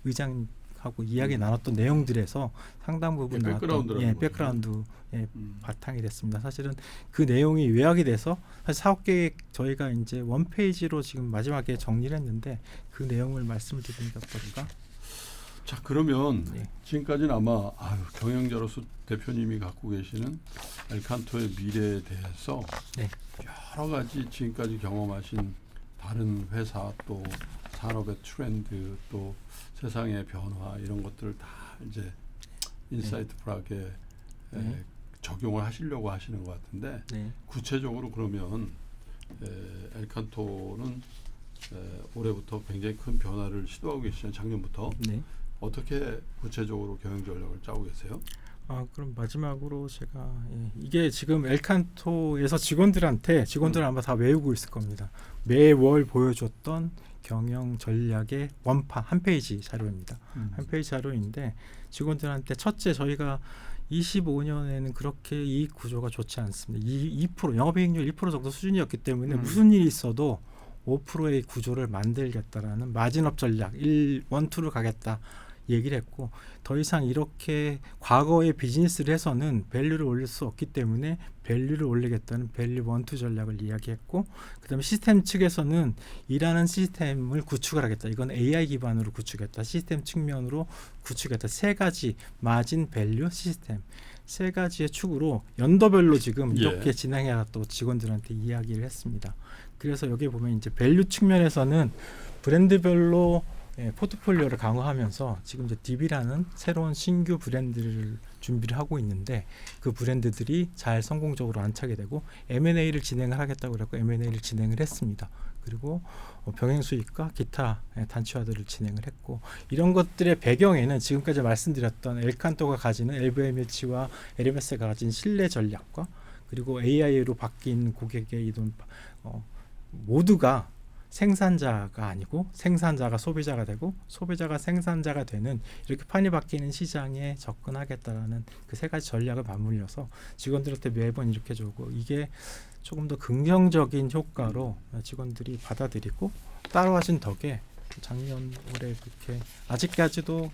S2: 의장하고 이야기 나눴던 내용들에서 상당 부분 나왔던 백그라운드의 바탕이 됐습니다. 사실은 그 내용이 요약이 돼서 사실 사업계획 저희가 이제 1페이지로 지금 마지막에 정리를 했는데 그 내용을 말씀을 드리니까 어떨까?
S1: 자 그러면
S2: 네.
S1: 지금까지는 아마 경영자로서 대표님이 갖고 계시는 엘칸토의 미래에 대해서
S2: 네.
S1: 여러 가지 지금까지 경험하신 다른 회사 또 산업의 트렌드 또 세상의 변화 이런 것들을 다 이제 인사이트풀하게 적용을 하시려고 하시는 것 같은데
S2: 네.
S1: 구체적으로 그러면 엘칸토는 올해부터 굉장히 큰 변화를 시도하고 계시잖아요. 작년부터.
S2: 네.
S1: 어떻게 구체적으로 경영 전략을 짜고 계세요?
S2: 그럼 마지막으로 제가 이게 지금 엘칸토에서 직원들은 아마 다 외우고 있을 겁니다. 매월 보여줬던 경영 전략의 원판 한 페이지 자료입니다. 한 페이지 자료인데 직원들한테 첫째 저희가 25년에는 그렇게 이익 구조가 좋지 않습니다. 2% 영업이익률 1% 정도 수준이었기 때문에 무슨 일이 있어도 5%의 구조를 만들겠다라는 마진업 전략 1, 2를 가겠다 얘기를 했고 더 이상 이렇게 과거의 비즈니스를 해서는 밸류를 올릴 수 없기 때문에 밸류를 올리겠다는 밸류 1, 2 전략을 이야기했고 그다음에 시스템 측에서는 일하는 시스템을 구축을 하겠다. 이건 AI 기반으로 구축했다. 시스템 측면으로 구축했다. 세 가지 마진, 밸류, 시스템 세 가지의 축으로 연도별로 지금 이렇게 진행해갔다고 직원들한테 이야기를 했습니다. 그래서 여기 보면 이제 밸류 측면에서는 브랜드별로 포트폴리오를 강화하면서 지금 이제 DB라는 새로운 신규 브랜드를 준비를 하고 있는데 그 브랜드들이 잘 성공적으로 안착이 되고 M&A를 진행을 하겠다고 그랬고 M&A를 진행을 했습니다. 그리고 병행 수익과 기타 단체화들을 진행을 했고 이런 것들의 배경에는 지금까지 말씀드렸던 엘칸토가 가지는 LVMH와 에르메스가 가진 신뢰 전략과 그리고 AI로 바뀐 고객의 이동 모두가 생산자가 아니고 생산자가 소비자가 되고 소비자가 생산자가 되는 이렇게 판이 바뀌는 시장에 접근하겠다라는 그 세 가지 전략을 맞물려서 직원들한테 매번 이렇게 주고 이게 조금 더 긍정적인 효과로 직원들이 받아들이고 따라하신 덕에 작년 올해 그렇게 아직까지도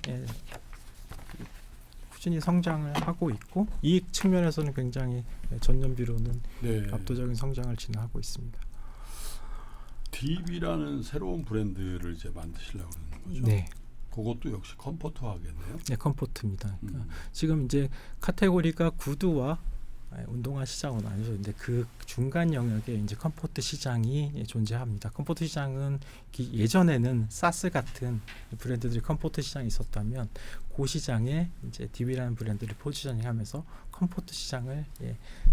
S2: 꾸준히 성장을 하고 있고 이익 측면에서는 굉장히 전년비로는 압도적인 성장을 진행하고 있습니다.
S1: DB라는 새로운 브랜드를 이제 만드시려고 하는 거죠.
S2: 네.
S1: 그것도 역시 컴포트화겠네요.
S2: 네, 컴포트입니다. 그러니까 지금 이제 카테고리가 구두와 운동화 시장으로 나뉘어져 있는데 그 중간 영역에 이제 컴포트 시장이 존재합니다. 컴포트 시장은 예전에는 사스 같은 브랜드들이 컴포트 시장이 있었다면 그 시장에 이제 DB라는 브랜드를 포지셔닝하면서 컴포트 시장을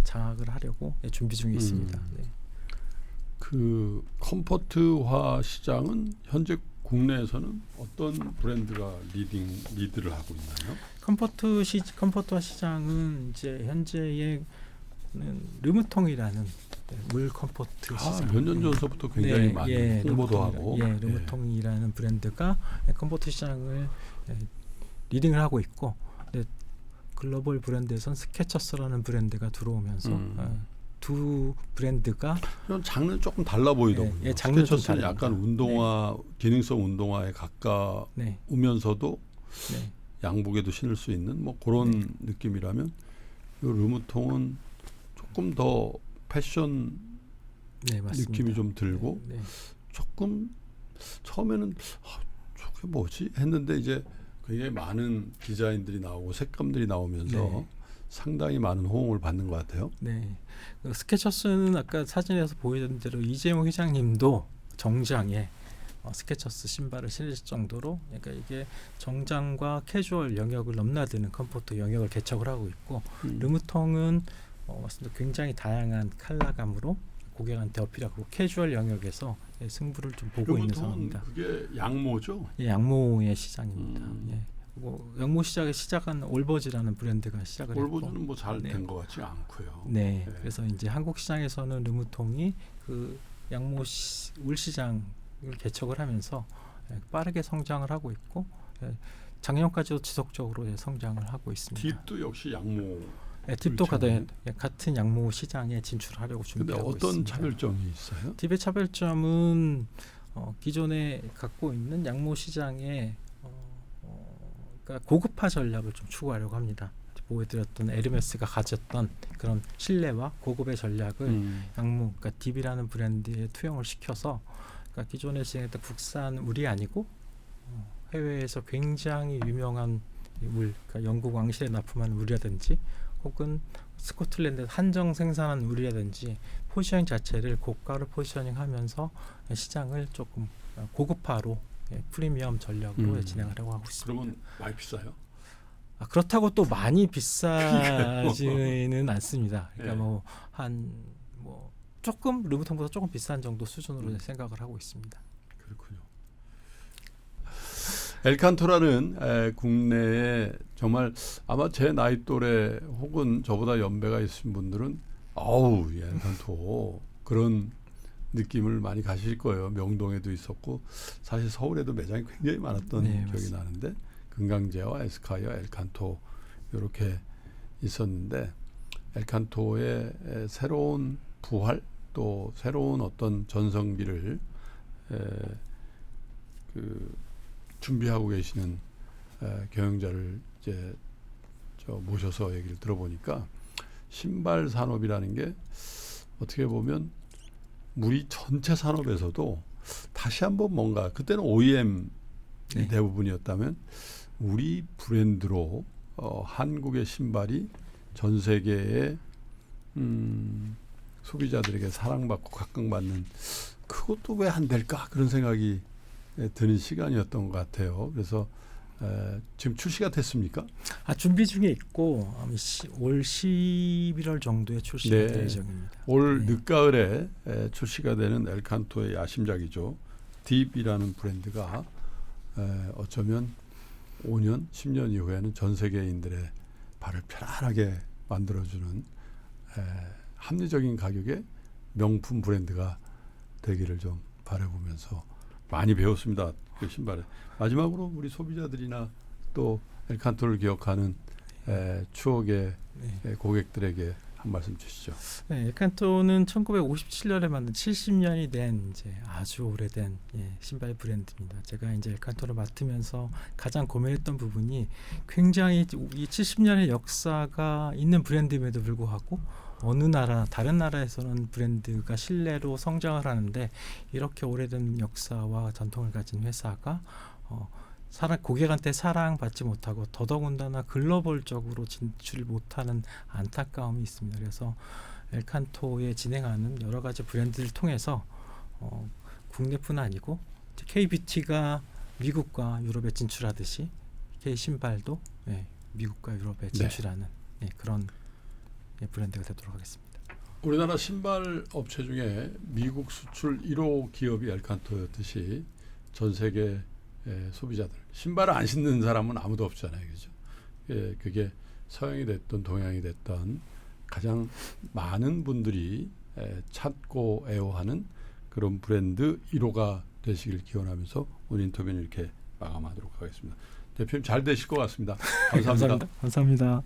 S2: 장악을 하려고 준비 중에 있습니다. 네.
S1: 그 컴포트화 시장은 현재 국내에서는 어떤 브랜드가 리드를 하고 있나요?
S2: 컴포트화 시장은 이제 현재의 르무통이라는 물 컴포트 시장.
S1: 몇 년 전서부터 굉장히 많이 홍보도 하고.
S2: 르무통이라는 브랜드가 컴포트 시장을 리딩을 하고 있고, 글로벌 브랜드에선 스케쳐스라는 브랜드가 들어오면서 두 브랜드가
S1: 장르는 조금 달라 보이더군요.
S2: 장르는 좀
S1: 스케쳐스는 약간 운동화, 기능성 운동화에 가까우면서도 양복에도 신을 수 있는 뭐 그런 느낌이라면 이 르무통은 조금 더 패션 느낌이 좀 들고 조금 처음에는 저게 뭐지 했는데 이제 굉장히 많은 디자인들이 나오고 색감들이 나오면서 상당히 많은 호응을 받는 것 같아요.
S2: 네, 스케쳐스는 아까 사진에서 보여준 대로 이재용 회장님도 정장에 스케쳐스 신발을 신으실 정도로, 그러니까 이게 정장과 캐주얼 영역을 넘나드는 컴포트 영역을 개척을 하고 있고, 르무통은 굉장히 다양한 컬러감으로 고객한테 어필하고 캐주얼 영역에서 승부를 좀 보고
S1: 그러면
S2: 있는
S1: 돈
S2: 상황입니다.
S1: 그게 양모죠?
S2: 예, 양모의 시장입니다.
S1: 음.
S2: 예. 그리고 양모 시장의 시작은 올버즈라는 브랜드가 시작을 했고,
S1: 올보즈는 뭐 잘
S2: 네.
S1: 된 것 같지 않고요.
S2: 네,
S1: 네.
S2: 그래서 이제 한국 시장에서는 르무통이 그 양모 울 시장을 개척을 하면서 빠르게 성장을 하고 있고 작년까지도 지속적으로 성장을 하고 있습니다.
S1: 딥도 역시 양모.
S2: 딥도
S1: 그렇죠.
S2: 같은 양모 시장에 진출하려고
S1: 근데
S2: 준비하고
S1: 어떤
S2: 있습니다.
S1: 차별점이 있어요?
S2: 딥의 차별점은 기존에 갖고 있는 양모 시장의 그러니까 고급화 전략을 좀 추구하려고 합니다. 보여드렸던 에르메스가 가졌던 그런 신뢰와 고급의 전략을 양모, 그러니까 딥이라는 브랜드에 투영을 시켜서 그러니까 기존에 진행했던 국산 울이 아니고 해외에서 굉장히 유명한 울, 그러니까 영국 왕실에 납품한 울이라든지 혹은 스코틀랜드 한정 생산한 울이라든지 포지셔닝 자체를 고가로 포지셔닝하면서 시장을 조금 고급화로 프리미엄 전략으로 진행하려고 하고 있습니다.
S1: 그러면 많이 비싸요?
S2: 그렇다고 또 많이 비싸지는 않습니다. 그러니까
S1: 네.
S2: 뭐 조금 르부통보다 조금 비싼 정도 수준으로 생각을 하고 있습니다.
S1: 그렇군요. 엘칸토라는 국내에 정말 아마 제 나이 또래 혹은 저보다 연배가 있으신 분들은 아우 이 엘칸토 그런 느낌을 많이 가실 거예요. 명동에도 있었고 사실 서울에도 매장이 굉장히 많았던
S2: 네,
S1: 기억이
S2: 맞습니다.
S1: 나는데 금강제와 에스카이어, 엘칸토 이렇게 있었는데 엘칸토의 새로운 부활 또 새로운 어떤 전성기를 준비하고 계시는 경영자를 이제 모셔서 얘기를 들어보니까 신발 산업이라는 게 어떻게 보면 우리 전체 산업에서도 다시 한번 뭔가 그때는 OEM 이
S2: 네.
S1: 대부분이었다면 우리 브랜드로 한국의 신발이 전 세계의 소비자들에게 사랑받고 각광받는 그것도 왜 안 될까 그런 생각이 드는 시간이었던 것 같아요. 그래서 지금 출시가 됐습니까?
S2: 준비 중에 있고 올 11월 정도에 출시가
S1: 네.
S2: 될 예정입니다.
S1: 올
S2: 네.
S1: 늦가을에 출시가 되는 엘칸토의 야심작이죠. 딥이라는 브랜드가 어쩌면 5년, 10년 이후에는 전 세계인들의 발을 편안하게 만들어주는 합리적인 가격의 명품 브랜드가 되기를 좀 바라보면서 많이 배웠습니다. 그 신발에. 마지막으로 우리 소비자들이나 또 엘칸토를 기억하는 추억의 고객들에게 한 말씀 주시죠.
S2: 네, 엘칸토는 1957년에 만든 70년이 된 이제 아주 오래된 신발 브랜드입니다. 제가 이제 엘칸토를 맡으면서 가장 고민했던 부분이 굉장히 이 70년의 역사가 있는 브랜드임에도 불구하고 어느 나라 다른 나라에서는 브랜드가 신뢰로 성장을 하는데 이렇게 오래된 역사와 전통을 가진 회사가 고객한테 사랑받지 못하고 더더군다나 글로벌적으로 진출 못하는 안타까움이 있습니다. 그래서 엘칸토에 진행하는 여러 가지 브랜드를 통해서 국내뿐 아니고 K뷰티가 미국과 유럽에 진출하듯이 K신발도 미국과 유럽에 진출하는 그런 브랜드가 되도록 하겠습니다.
S1: 우리나라 신발 업체 중에 미국 수출 1호 기업이 엘칸토였듯이 전 세계 소비자들 신발을 안 신는 사람은 아무도 없잖아요, 그죠? 그게 서양이 됐든 동양이 됐든 가장 많은 분들이 찾고 애호하는 그런 브랜드 1호가 되시길 기원하면서 오늘 인터뷰는 이렇게 마감하도록 하겠습니다. 대표님 잘 되실 것 같습니다. 감사합니다.
S2: 감사합니다.